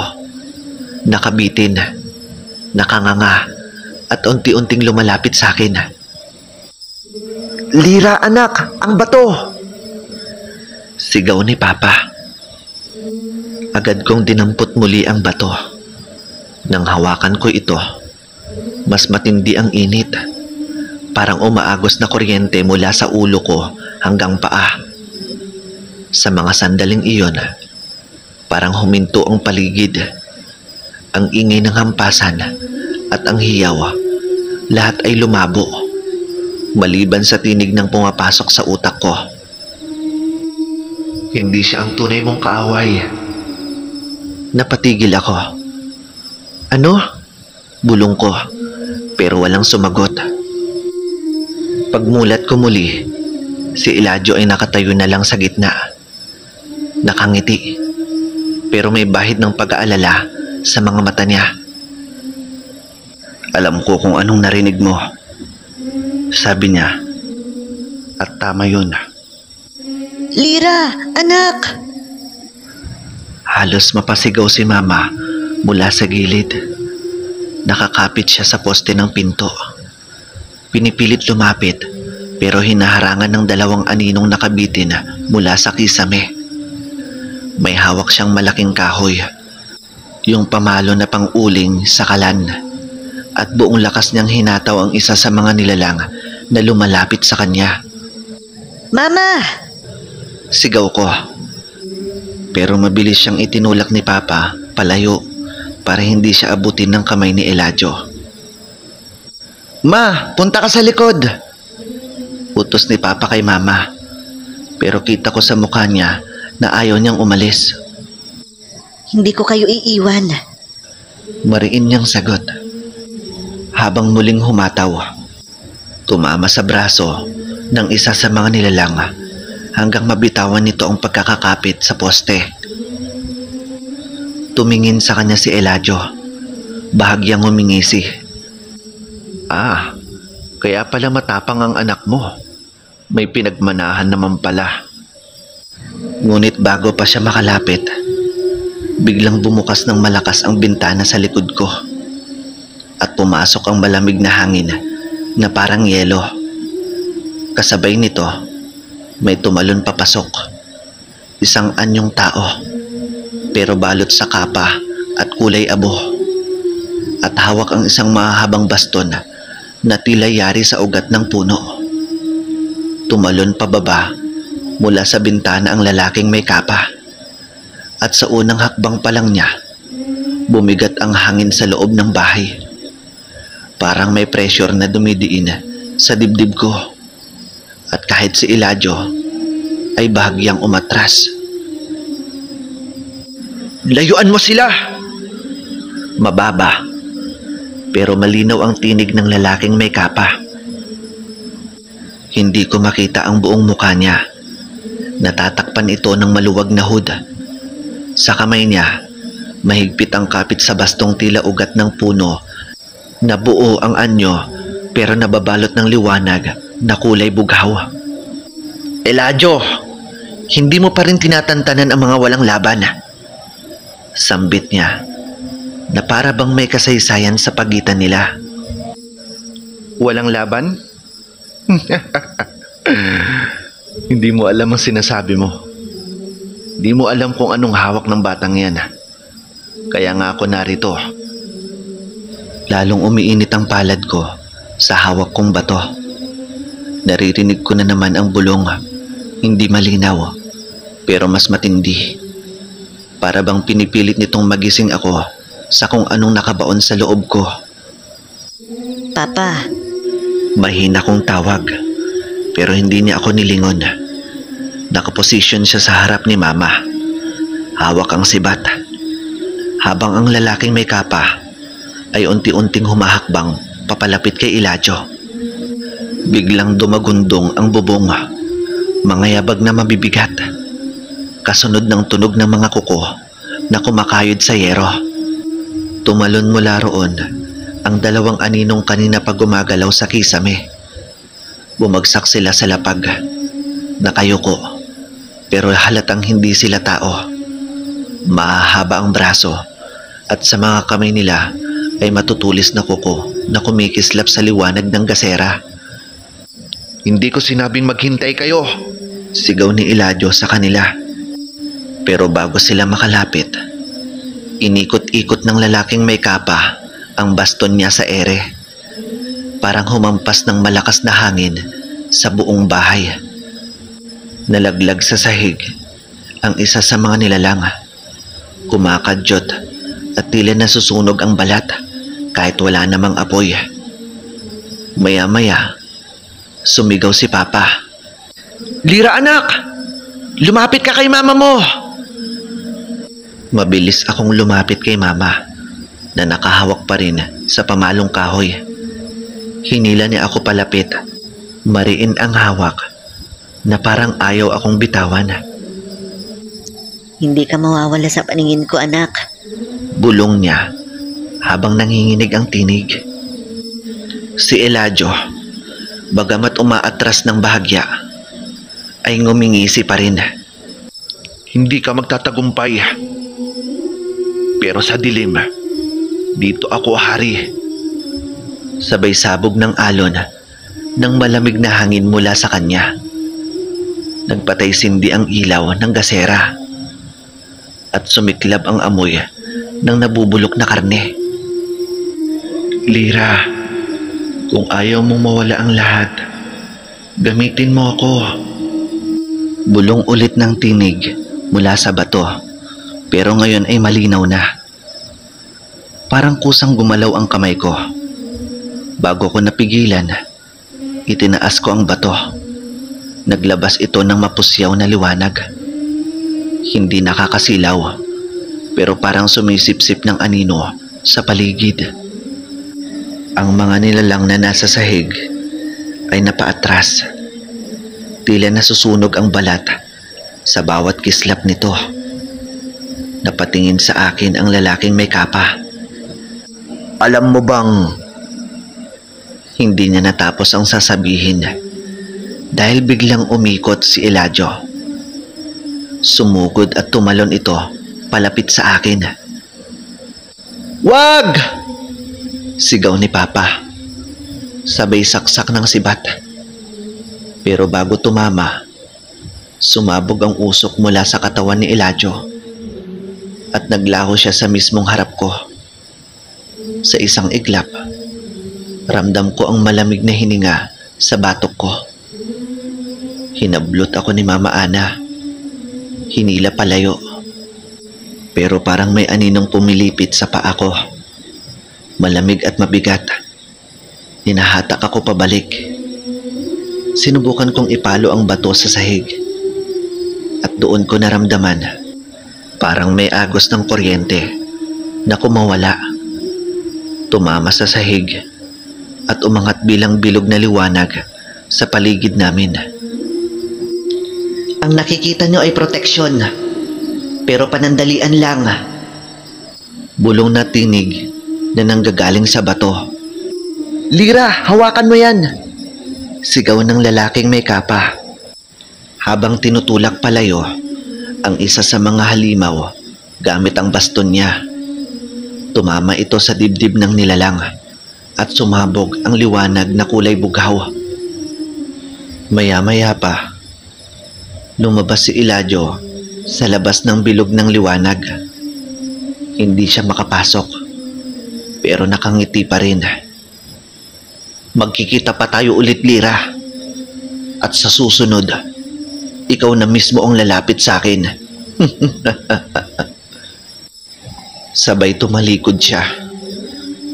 A: Nakabitin, nakanganga, at unti-unting lumalapit sa akin. "Lira, anak! Ang bato!" Sigaw ni Papa. Agad kong dinampot muli ang bato. Nang hawakan ko ito, mas matindi ang init. Parang umaagos na kuryente mula sa ulo ko hanggang paa. Sa mga sandaling iyon, parang huminto ang paligid. Ang ingay ng hampasan at ang hiyaw, lahat ay lumabo. Maliban sa tinig ng pumapasok sa utak ko. Hindi siya ang tunay mong kaaway. Napatigil ako. "Ano?" Bulong ko, pero walang sumagot. Pagmulat ko muli, si Eladio ay nakatayo na lang sa gitna. Nakangiti, pero may bahid ng pag-aalala sa mga mata niya. "Alam ko kung anong narinig mo," sabi niya. At tama yun.
B: Lira, anak!
A: Halos mapasigaw si Mama mula sa gilid. Nakakapit siya sa poste ng pinto. Pinipilit lumapit pero hinaharangan ng dalawang aninong nakabitin mula sa kisame. May hawak siyang malaking kahoy, yung pamalo na pang-uling sa kalan, at buong lakas niyang hinataw ang isa sa mga nilalang na lumalapit sa kanya.
B: Mama!
A: Sigaw ko. Pero mabilis siyang itinulak ni Papa palayo para hindi siya abutin ng kamay ni Eladio. "Ma, punta ka sa likod!" Utos ni Papa kay Mama. Pero kita ko sa mukha niya na ayaw niyang umalis.
B: Hindi ko kayo iiwan.
A: Mariin niyang sagot. Habang muling humataw, tumama sa braso ng isa sa mga nilalang hanggang mabitawan nito ang pagkakakapit sa poste. Tumingin sa kanya si Eladio, bahagyang humingisi. Kaya pala matapang ang anak mo. May pinagmanahan naman pala." Ngunit bago pa siya makalapit, biglang bumukas ng malakas ang bintana sa likod ko at pumasok ang malamig na hangin na parang yelo. Kasabay nito, may tumalon papasok. Isang anyong tao, pero balot sa kapa at kulay abo. At hawak ang isang mahahabang baston na tila yari sa ugat ng puno. Tumalon pababa mula sa bintana ang lalaking may kapa. At sa unang hakbang pa lang niya, bumigat ang hangin sa loob ng bahay. Parang may pressure na dumidiin sa dibdib ko. At kahit si Eladio ay bahagyang umatras. "Layuan mo sila!" Mababa, pero malinaw ang tinig ng lalaking may kapa. Hindi ko makita ang buong mukha niya. Natatakpan ito ng maluwag na hood. Sa kamay niya, mahigpit ang kapit sa bastong tila ugat ng puno na buo ang anyo pero nababalot ng liwanag na kulay bughaw. "Eladio, hindi mo pa rin tinatantanan ang mga walang laban." Sambit niya na para bang may kasaysayan sa pagitan nila. "Walang laban?" Hindi mo alam ang sinasabi mo. Di mo alam kung anong hawak ng batang yan. Kaya nga ako narito. Lalong umiinit ang palad ko sa hawak kong bato. Naririnig ko na naman ang bulong. Hindi malinaw, pero mas matindi. Para bang pinipilit nitong magising ako sa kung anong nakabaon sa loob ko.
B: Papa,
A: Mahina kong tawag, pero hindi niya ako nilingon. Nakaposisyon siya sa harap ni Mama. Hawak ang sibat. Habang ang lalaking may kapa ay unti-unting humahakbang papalapit kay Eladio. Biglang dumagundong ang bubong. Mga yabag na mabibigat. kasunod ng tunog ng mga kuko na kumakayod sa yero. Tumalon mula roon ang dalawang aninong kanina pa gumagalaw sa kisame. Bumagsak sila sa lapag. Nakayuko, pero halatang hindi sila tao. Mahahaba ang braso at sa mga kamay nila ay matutulis na kuko na kumikislap sa liwanag ng gasera.
C: Hindi ko sinabing maghintay kayo.
A: Sigaw ni Eladio sa kanila. Pero bago sila makalapit, inikot-ikot ng lalaking may kapa ang baston niya sa ere. Parang humampas ng malakas na hangin sa buong bahay. Nalaglag sa sahig ang isa sa mga nilalang. Kumakadyot at tila nasusunog ang balat kahit wala namang apoy. Maya-maya, sumigaw si Papa.
C: Lira anak! Lumapit ka kay mama mo!
A: Mabilis akong lumapit kay Mama na nakahawak pa rin sa pamalong kahoy. Hinila niya ako palapit. Mariin ang hawak na parang ayaw akong bitawan.
B: Hindi ka mawawala sa paningin ko, anak.
A: Bulong niya habang nanginginig ang tinig. Si Eladio, bagamat umaatras ng bahagya, ay ngumingisi pa rin.
C: Hindi ka magtatagumpay. Pero sa dilim, dito ako hari.
A: Sabay sabog ng alon ng malamig na hangin mula sa kanya. Nagpatay sindi ang ilaw ng gasera at sumiklab ang amoy ng nabubulok na karne.
C: Lira, kung ayaw mong mawala ang lahat, gamitin mo ako.
A: Bulong ulit ng tinig mula sa bato, pero ngayon ay malinaw na. Parang kusang gumalaw ang kamay ko. Bago ko napigilan, itinaas ko ang bato. Naglabas ito ng mapusyaw na liwanag. Hindi nakakasilaw, pero parang sumisipsip ng anino sa paligid. Ang mga nilalang na nasa sahig ay napaatras. Tila nasusunog ang balat sa bawat kislap nito. Napatingin sa akin ang lalaking may kapa. Alam mo bang... Hindi niya natapos ang sasabihin dahil biglang umikot si Eladio. Sumugod at tumalon ito palapit sa akin. "Wag!" sigaw ni Papa. Sabay saksak ng sibat. Pero bago tumama, sumabog ang usok mula sa katawan ni Eladio at naglaho siya sa mismong harap ko. Sa isang iglap, ramdam ko ang malamig na hininga sa batok ko. Hinablot ako ni Mama Ana. Hinila palayo. Pero parang may aninong pumilipit sa paa ko. Malamig at mabigat. Hinahatak ako pabalik. Sinubukan kong ipalo ang bato sa sahig. At doon ko naramdaman, parang may agos ng kuryente na kumawala. Tumama sa sahig at umangat bilang bilog na liwanag sa paligid namin. Ang nakikita nyo ay proteksyon, pero panandalian lang. Bulong na tinig na nanggagaling sa bato. "Lira, hawakan mo yan!" sigaw ng lalaking may kapa. Habang tinutulak palayo ang isa sa mga halimaw gamit ang baston niya. Tumama ito sa dibdib ng nilalang at sumabog ang liwanag na kulay bughaw. Maya-maya pa, lumabas si Eladio sa labas ng bilog ng liwanag. Hindi siya makapasok, pero nakangiti pa rin. "Magkikita pa tayo ulit, Lira. At sa susunod, ikaw na mismo ang lalapit sa akin." Sabay tumalikod siya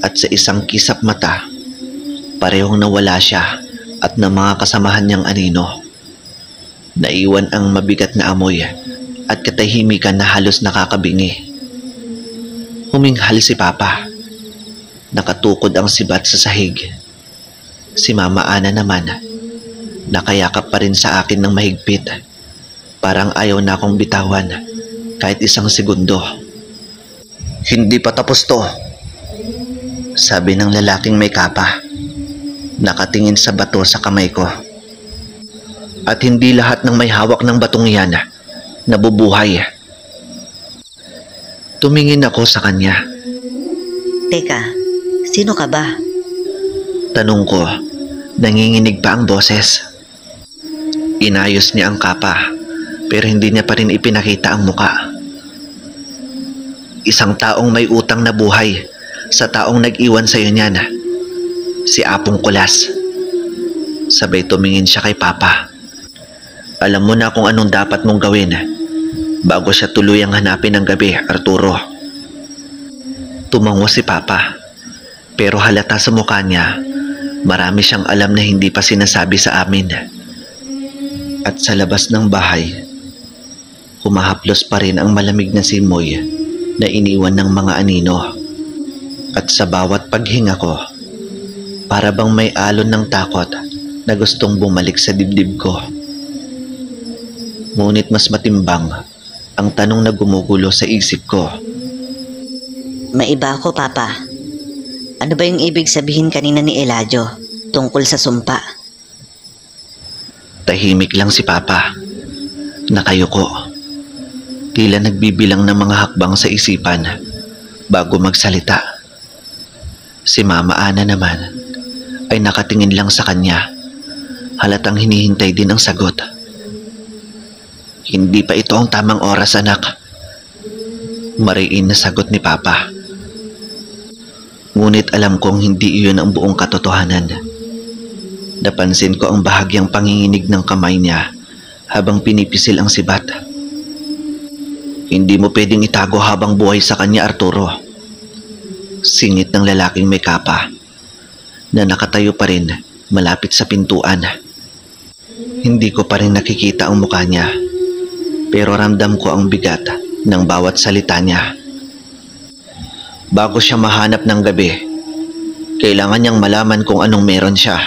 A: at sa isang kisap mata, parehong nawala siya at ng mga kasamahan niyang anino. Naiwan ang mabigat na amoy at katahimikan na halos nakakabingi. Huminghal si Papa. Nakatukod ang sibat sa sahig. Si Mama Ana naman, nakayakap pa rin sa akin ng mahigpit. Parang ayaw na akong bitawan kahit isang segundo. Hindi pa tapos to, sabi ng lalaking may kapa, nakatingin sa bato sa kamay ko. At hindi lahat ng may hawak ng batong yan nabubuhay. Tumingin ako sa kanya.
B: Teka, sino ka ba?
A: Tanong ko, nanginginig pa ang boses. Inayos niya ang kapa, pero hindi niya pa rin ipinakita ang muka. Isang taong may utang na buhay sa taong nag-iwan sa'yo niyan. Si Apong Kulas. Sabay tumingin siya kay Papa. Alam mo na kung anong dapat mong gawin bago siya tuluyang hanapin ng gabi, Arturo. Tumango si Papa, pero halata sa mukha niya, marami siyang alam na hindi pa sinasabi sa amin. At sa labas ng bahay, humahaplos pa rin ang malamig na simoy na iniwan ng mga anino. At sa bawat paghinga ko, para bang may alon ng takot na gustong bumalik sa dibdib ko. Ngunit mas matimbang ang tanong na gumugulo sa isip ko.
B: Maiba ako, Papa. Ano ba yung ibig sabihin kanina ni Eladio tungkol sa sumpa?
A: Tahimik lang si Papa. Nakayuko. Tila nagbibilang ng mga hakbang sa isipan bago magsalita. Si Mama Ana naman ay nakatingin lang sa kanya. Halatang hinihintay din ang sagot. Hindi pa ito ang tamang oras, anak. Mariin na sagot ni Papa. Ngunit alam kong hindi iyon ang buong katotohanan. Napansin ko ang bahagyang panginginig ng kamay niya habang pinipisil ang sibat. Hindi mo pwedeng itago habang buhay sa kanya, Arturo. Singit ng lalaking may kapa na nakatayo pa rin malapit sa pintuan. Hindi ko pa rin nakikita ang mukha niya, pero ramdam ko ang bigat ng bawat salita niya. Bago siya mahanap ng gabi, kailangan niyang malaman kung anong meron siya.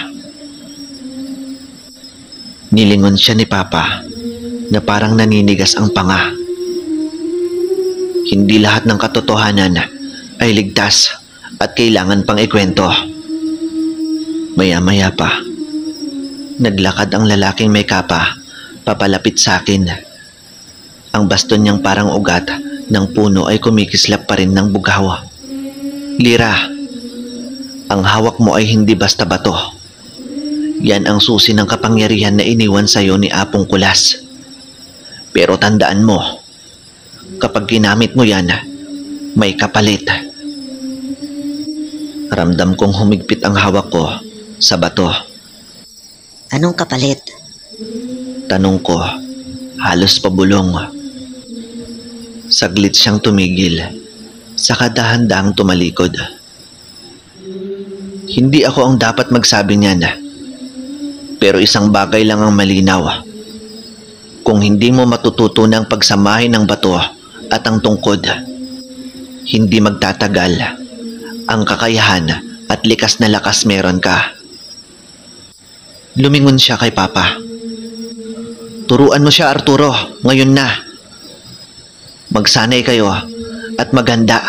A: Nilingon siya ni Papa na parang naninigas ang panga. Hindi lahat ng katotohanan ay ligtas at kailangan pang ikwento. Maya-maya pa, naglakad ang lalaking may kapa papalapit sa akin. Ang baston niyang parang ugat ng puno ay kumikislap pa rin ng bugaw. Lira, ang hawak mo ay hindi basta bato. Yan ang susi ng kapangyarihan na iniwan sa'yo ni Apong Kulas. Pero tandaan mo, kapag ginamit mo yan, may kapalit. Ramdam kong humigpit ang hawak ko sa bato.
B: Anong kapalit?
A: Tanong ko, halos pabulong. Saglit siyang tumigil, saka dahan-dahang tumalikod. Hindi ako ang dapat magsabi niyan, pero isang bagay lang ang malinaw. Kung hindi mo matututunang pagsamahin ng bato at ang tungkod, hindi magtatagal. Ang kakayahan at likas na lakas meron ka. Lumingon siya kay Papa. Turuan mo siya, Arturo, ngayon na. Magsanay kayo at maganda.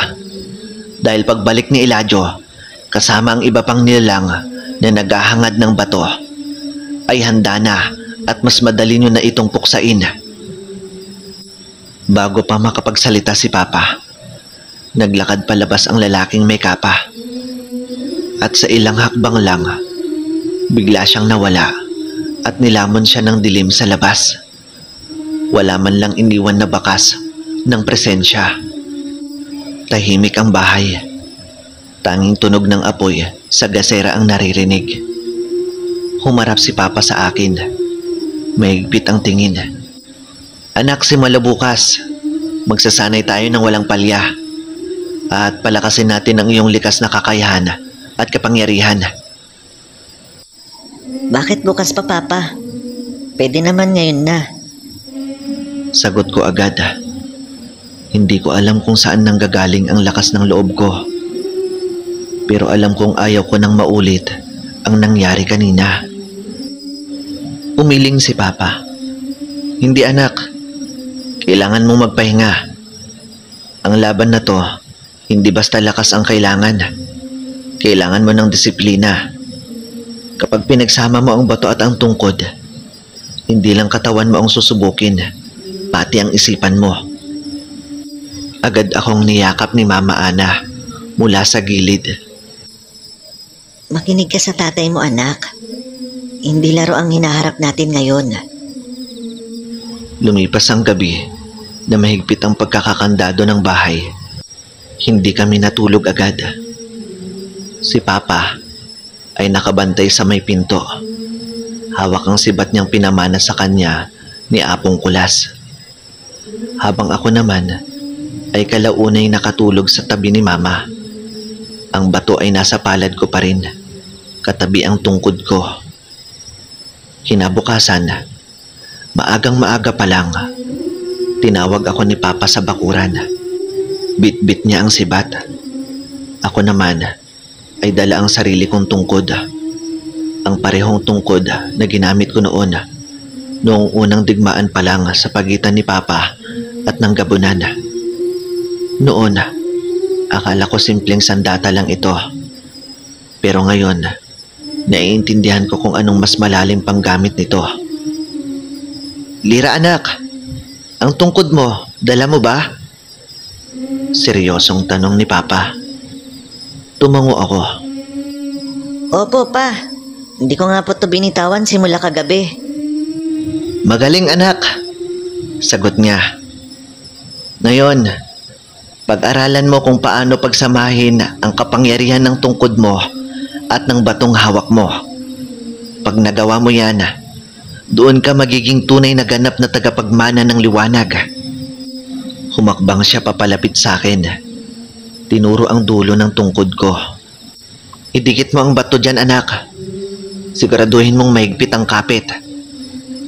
A: Dahil pagbalik ni Eladio, kasama ang iba pang nilalang na naghahangad ng bato, ay handa na at mas madali nyo na itong puksain. Bago pa makapagsalita si Papa, naglakad palabas ang lalaking may kapa. At sa ilang hakbang lang, bigla siyang nawala at nilamon siya ng dilim sa labas. Wala man lang iniwan na bakas ng presensya. Tahimik ang bahay. Tanging tunog ng apoy sa gasera ang naririnig. Humarap si Papa sa akin. Mahigpit ang tingin. Anak, simula bukas, magsasanay tayo ng walang palya. At palakasin natin ang iyong likas na kakayahan at kapangyarihan.
B: Bakit bukas pa, Papa? Pwede naman ngayon na.
A: Sagot ko agad. Hindi ko alam kung saan nanggagaling ang lakas ng loob ko. Pero alam kong ayaw ko nang maulit ang nangyari kanina. Umiling si Papa. Hindi, anak, Kailangan mong magpahinga. Ang laban na to, hindi basta lakas ang kailangan. Kailangan mo ng disiplina. Kapag pinagsama mo ang bato at ang tungkod, hindi lang katawan mo ang susubukin, pati ang isipan mo. Agad akong niyakap ni Mama Ana mula sa gilid.
B: Makinig ka sa tatay mo, anak. Hindi laro ang hinaharap natin ngayon.
A: Lumipas ang gabi na mahigpit ang pagkakakandado ng bahay. Hindi kami natulog agad. Si Papa ay nakabantay sa may pinto. Hawak ang sibat niyang pinamana sa kanya ni Apong Kulas. Habang ako naman ay kalaunay nakatulog sa tabi ni Mama. Ang bato ay nasa palad ko pa rin, katabi ang tungkod ko. Kinabukasan, maagang maaga pa lang, tinawag ako ni Papa sa bakuran. Bit-bit niya ang sibat. Ako naman ay dala ang sarili kong tungkod. Ang parehong tungkod na ginamit ko noong unang digmaan pa lang sa pagitan ni Papa at ng gabunan. Noon, akala ko simpleng sandata lang ito. Pero ngayon, naiintindihan ko kung anong mas malalim pang gamit nito. Lira anak, ang tungkod mo, dala mo ba? Seryosong tanong ni Papa. Tumango ako.
B: Opo, pa. Hindi ko nga po ito binitawan simula kagabi.
A: Magaling anak, sagot niya. Ngayon, pag-aralan mo kung paano pagsamahin ang kapangyarihan ng tungkod mo at ng batong hawak mo. Pag nagawa mo yan, doon ka magiging tunay na ganap na tagapagmana ng liwanag. Humakbang siya papalapit sa akin. Tinuro ang dulo ng tungkod ko. Idikit mo ang bato dyan anak. Siguraduhin mong mahigpit ang kapit.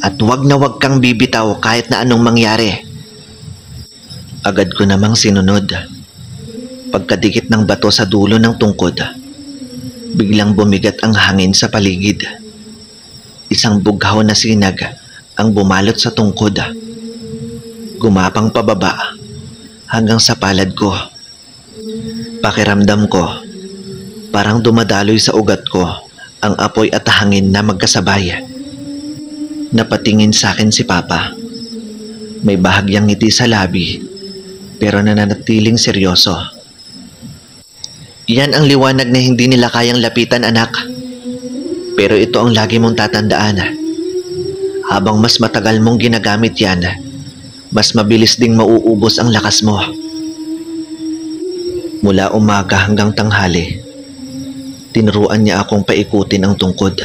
A: At wag na wag kang bibitaw kahit na anong mangyari. Agad ko namang sinunod. Pagkadikit ng bato sa dulo ng tungkod, biglang bumigat ang hangin sa paligid. Isang bughaw na sinag ang bumalot sa tungkod. Gumapang pababa hanggang sa palad ko. Pakiramdam ko, parang dumadaloy sa ugat ko ang apoy at hangin na magkasabay. Napatingin sa akin si Papa. May bahagyang ngiti sa labi, pero nananatiling seryoso. Yan ang liwanag na hindi nila kayang lapitan anak. Pero ito ang lagi mong tatandaan. Habang mas matagal mong ginagamit yan, mas mabilis ding mauubos ang lakas mo. Mula umaga hanggang tanghali, tinuruan niya akong paikutin ang tungkod,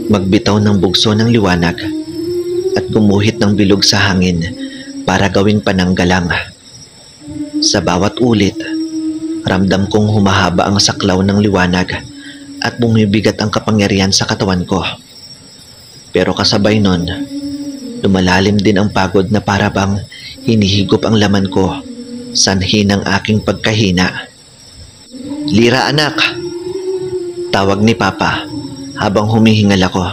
A: magbitaw ng bugso ng liwanag at gumuhit ng bilog sa hangin para gawing pananggalang. Sa bawat ulit, ramdam kong humahaba ang saklaw ng liwanag at bumibigat ang kapangyarihan sa katawan ko. Pero kasabay nun, lumalalim din ang pagod na para bang hinihigop ang laman ko, sanhi ng aking pagkahina. Lira anak, tawag ni Papa habang humihingal ako.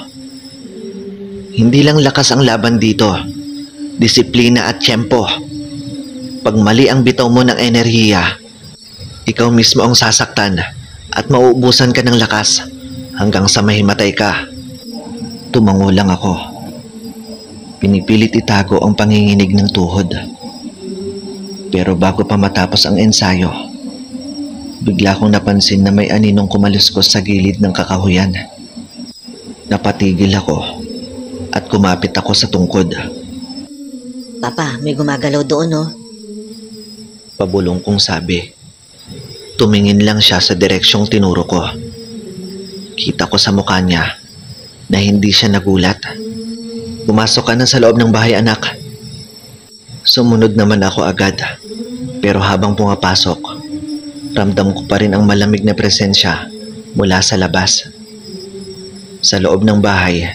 A: Hindi lang lakas ang laban dito, disiplina at tiyempo. Pag mali ang bitaw mo ng enerhiya, ikaw mismo ang sasaktan at mauubusan ka ng lakas hanggang sa mahimatay ka. Tumango lang ako. Pinipilit itago ang panginginig ng tuhod. Pero bago pa matapos ang ensayo, bigla kong napansin na may aninong kumaluskos sa gilid ng kakahuyan. Napatigil ako at kumapit ako sa tungkod.
B: Papa, may gumagalaw doon, no?
A: Pabulong kong sabi. Tumingin lang siya sa direksyong tinuro ko. Kita ko sa mukha niya na hindi siya nagulat. Pumasok ka na sa loob ng bahay anak. Sumunod naman ako agad. Pero habang pumapasok, ramdam ko pa rin ang malamig na presensya mula sa labas. Sa loob ng bahay,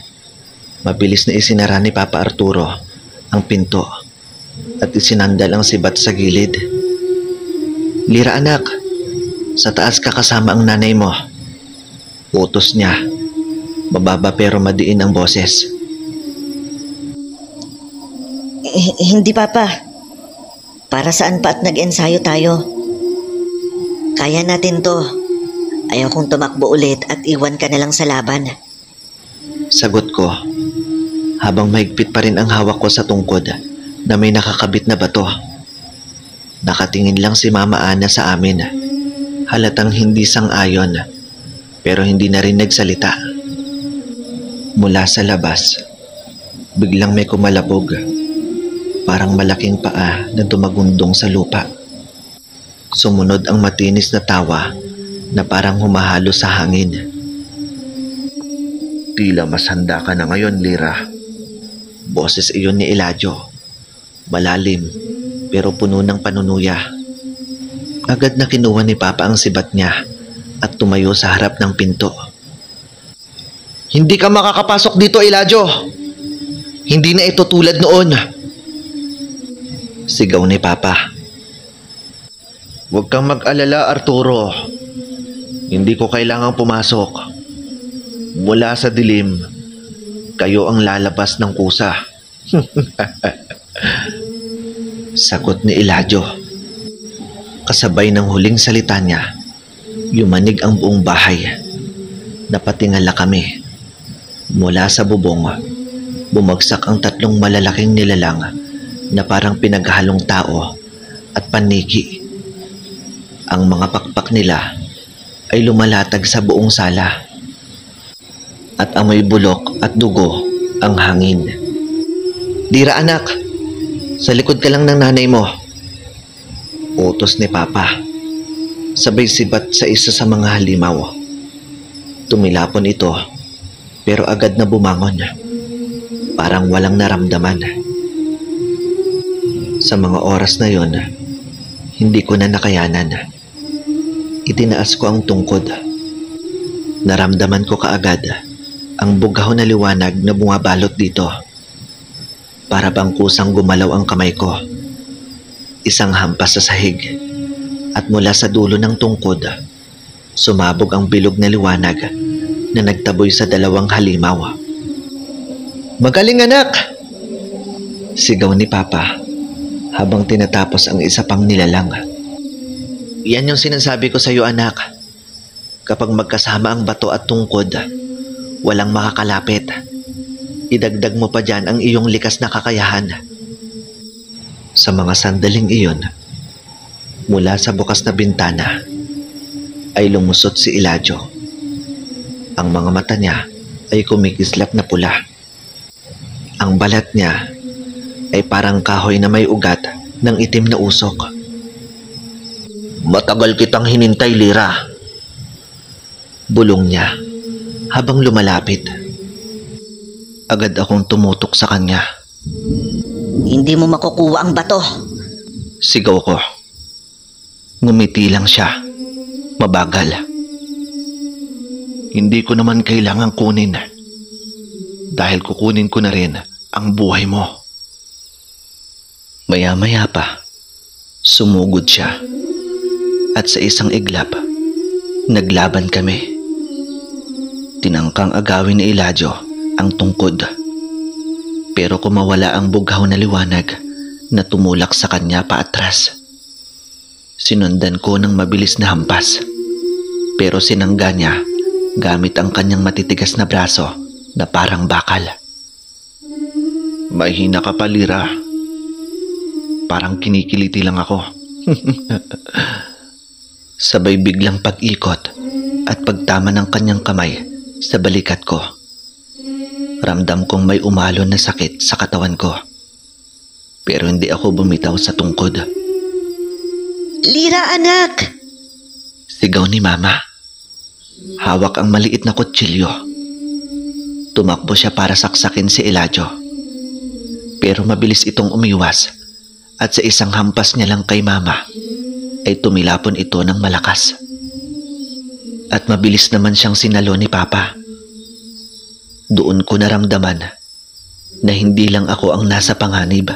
A: mabilis na isinara ni Papa Arturo ang pinto at isinandal ang sibat sa gilid. Lira anak, sa taas ka kasama ang nanay mo. Utos niya. Mababa pero madiin ang boses.
B: Hindi, Papa. Para saan pa at nag-ensayo tayo? Kaya natin to. Ayaw kong tumakbo ulit at iwan ka na lang sa laban.
A: Sagot ko, habang mahigpit pa rin ang hawak ko sa tungkod na may nakakabit na bato. Nakatingin lang si Mama Ana sa amin. Halatang hindi sang-ayon, pero hindi na rin nagsalita. Mula sa labas, biglang may kumalabog. Parang malaking paa na tumagundong sa lupa. Sumunod ang matinis na tawa na parang humahalo sa hangin.
C: Tila mas handa ka na ngayon, Lira.
A: Boses iyon ni Eladio. Malalim pero puno ng panunuya. Agad na kinuha ni Papa ang sibat niya at tumayo sa harap ng pinto. Hindi ka makakapasok dito, Eladio! Hindi na ito tulad noon! Sigaw ni Papa. Huwag kang mag-alala, Arturo. Hindi ko kailangang pumasok. Mula sa dilim, kayo ang lalabas ng kusa. Sagot ni Eladio. Kasabay ng huling salita niya, yumanig ang buong bahay. Napatingala kami. Mula sa bubong, bumagsak ang 3 malalaking nilalang na parang pinaghalong tao at paniki. Ang mga pakpak nila ay lumalatag sa buong sala at amoy bulok at dugo ang hangin. Lira, anak, sa likod ka lang ng nanay mo. Utos ni Papa. Sabay sibat sa isa sa mga halimaw. Tumilapon ito pero agad na bumangon. Parang walang naramdaman. Sa mga oras na yon, hindi ko na nakayanan. Itinaas ko ang tungkod. Naramdaman ko kaagad ang bugaw na liwanag na bumabalot dito. Para bang kusang gumalaw ang kamay ko. Isang hampas sa sahig at mula sa dulo ng tungkod, sumabog ang bilog na liwanag na nagtaboy sa 2 halimaw. Magaling, anak! Sigaw ni Papa habang tinatapos ang isa pang nilalang. Yan yung sinasabi ko sa iyo, anak. Kapag magkasama ang bato at tungkod, walang makakalapit. Idagdag mo pa dyan ang iyong likas na kakayahan. Sa mga sandaling iyon, mula sa bukas na bintana, ay lumusot si Eladio. Ang mga mata niya ay kumikislap na pula. Ang balat niya ay parang kahoy na may ugat ng itim na usok. Matagal kitang hinintay, Lira. Bulong niya habang lumalapit. Agad akong tumutok sa kanya.
B: Hindi mo makukuha ang bato.
A: Sigaw ko. Ngumiti lang siya. Mabagal. Hindi ko naman kailangang kunin. Dahil kukunin ko na rin ang buhay mo. Maya-maya pa, sumugod siya. At sa isang iglap, naglaban kami. Tinangkang agawin ni Eladio ang tungkod. Pero kumawala ang bughaw na liwanag na tumulak sa kanya paatras. Sinundan ko ng mabilis na hampas. Pero sinangga niya gamit ang kanyang matitigas na braso na parang bakal. Mahina ka pa, Lira. Parang kinikiliti lang ako. Sabay biglang pag-ikot at pagtama ng kanyang kamay sa balikat ko. Ramdam kong may umalon na sakit sa katawan ko. Pero hindi ako bumitaw sa tungkod.
B: Lira, anak!
A: Sigaw ni Mama. Hawak ang maliit na kutsilyo. Tumakbo siya para saksakin si Eladio. Pero mabilis itong umiwas at sa isang hampas niya lang kay Mama ay tumilapon ito ng malakas. At mabilis naman siyang sinalo ni Papa. Doon ko naramdaman na hindi lang ako ang nasa panganib.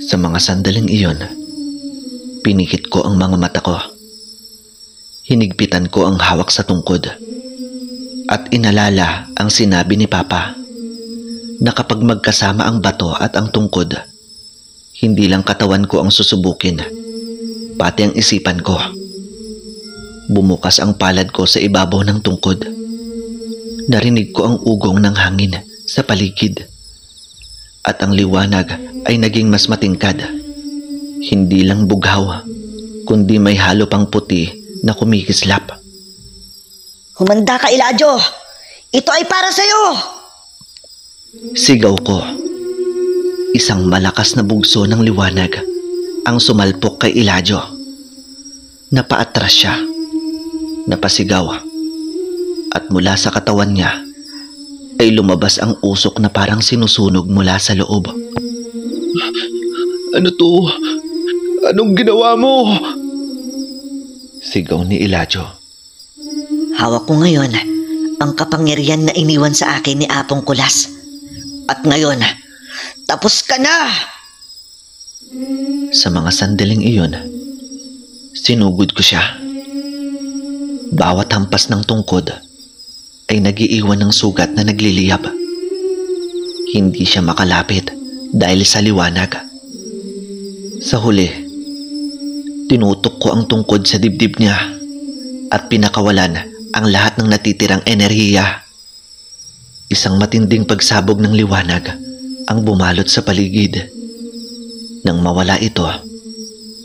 A: Sa mga sandaling iyon, pinikit ko ang mga mata ko. Hinigpitan ko ang hawak sa tungkod. At inalala ang sinabi ni Papa na kapag magkasama ang bato at ang tungkod, Hindi lang katawan ko ang susubukin, pati ang isipan ko. Bumukas ang palad ko sa ibabaw ng tungkod. Narinig ko ang ugong ng hangin sa paligid. At ang liwanag ay naging mas matingkad. Hindi lang bughaw, kundi may halo pang puti na kumikislap.
B: Humanda ka, Elijah! Ito ay para sa'yo!
A: Sigaw ko. Isang malakas na bugso ng liwanag ang sumalpok kay Elijah. Napaatras siya. Napasigaw. At mula sa katawan niya ay lumabas ang usok na parang sinusunog mula sa loob.
C: Ano to? Anong ginawa mo?
A: Sigaw ni Elijah.
B: Hawak ko ngayon ang kapangyarihan na iniwan sa akin ni Apong Kulas. At ngayon, tapos ka na!
A: Sa mga sandaling iyon, sinugod ko siya. Bawat hampas ng tungkod ay nagiiwan ng sugat na nagliliyab. Hindi siya makalapit dahil sa liwanag. Sa huli, tinutok ko ang tungkod sa dibdib niya at pinakawalan ang lahat ng natitirang enerhiya. Isang matinding pagsabog ng liwanag ang bumalot sa paligid. Nang mawala ito,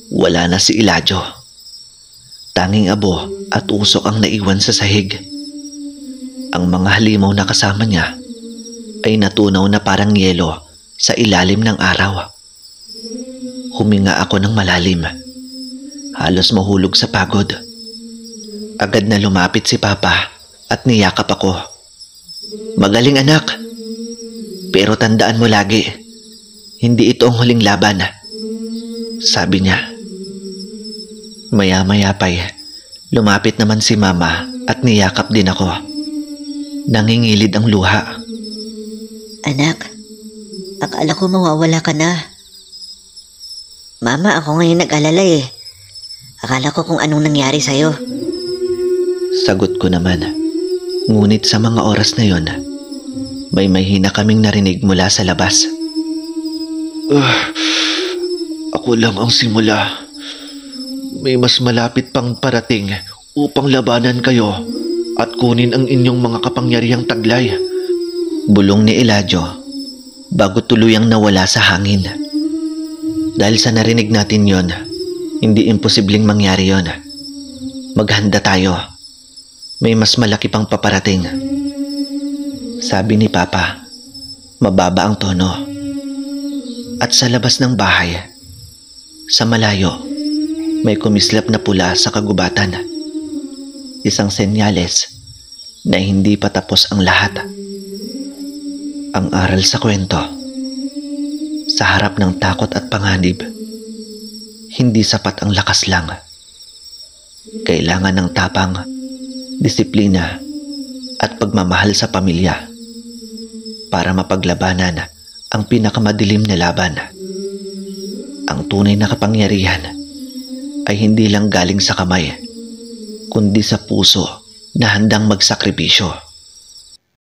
A: wala na si Elijah. Tanging abo at usok ang naiwan sa sahig. Ang mga halimaw na kasama niya ay natunaw na parang yelo sa ilalim ng araw. Huminga ako ng malalim. Halos mahulog sa pagod. Agad na lumapit si Papa at niyakap ako. Magaling anak. Pero tandaan mo lagi, hindi ito ang huling laban. Sabi niya. Maya-maya pa'y lumapit naman si Mama at niyakap din ako. Nangingilid ang luha.
B: Anak, akala ko mawawala ka na. Mama, ako ngayon nag-alala eh. Akala ko kung anong nangyari sa'yo.
A: Sagot ko naman. Ngunit sa mga oras na yon, may mahina kaming narinig mula sa labas.
C: Ako lang ang simula. May mas malapit pang parating upang labanan kayo at kunin ang inyong mga kapangyarihang taglay.
A: Bulong ni Elijah bago tuluyang nawala sa hangin. Dahil sa narinig natin yon, hindi imposibleng mangyari yon. Maghanda tayo. May mas malaki pang paparating. Sabi ni Papa, mababa ang tono. At sa labas ng bahay, sa malayo, may kumislap na pula sa kagubatan. Isang senyales na hindi pa tapos ang lahat. Ang aral sa kwento, sa harap ng takot at panganib, hindi sapat ang lakas lang. Kailangan ng tapang, disiplina, at pagmamahal sa pamilya para mapaglabanan ang pinakamadilim na laban. Ang tunay na kapangyarihan ay hindi lang galing sa kamay, kundi sa puso na handang magsakripisyo.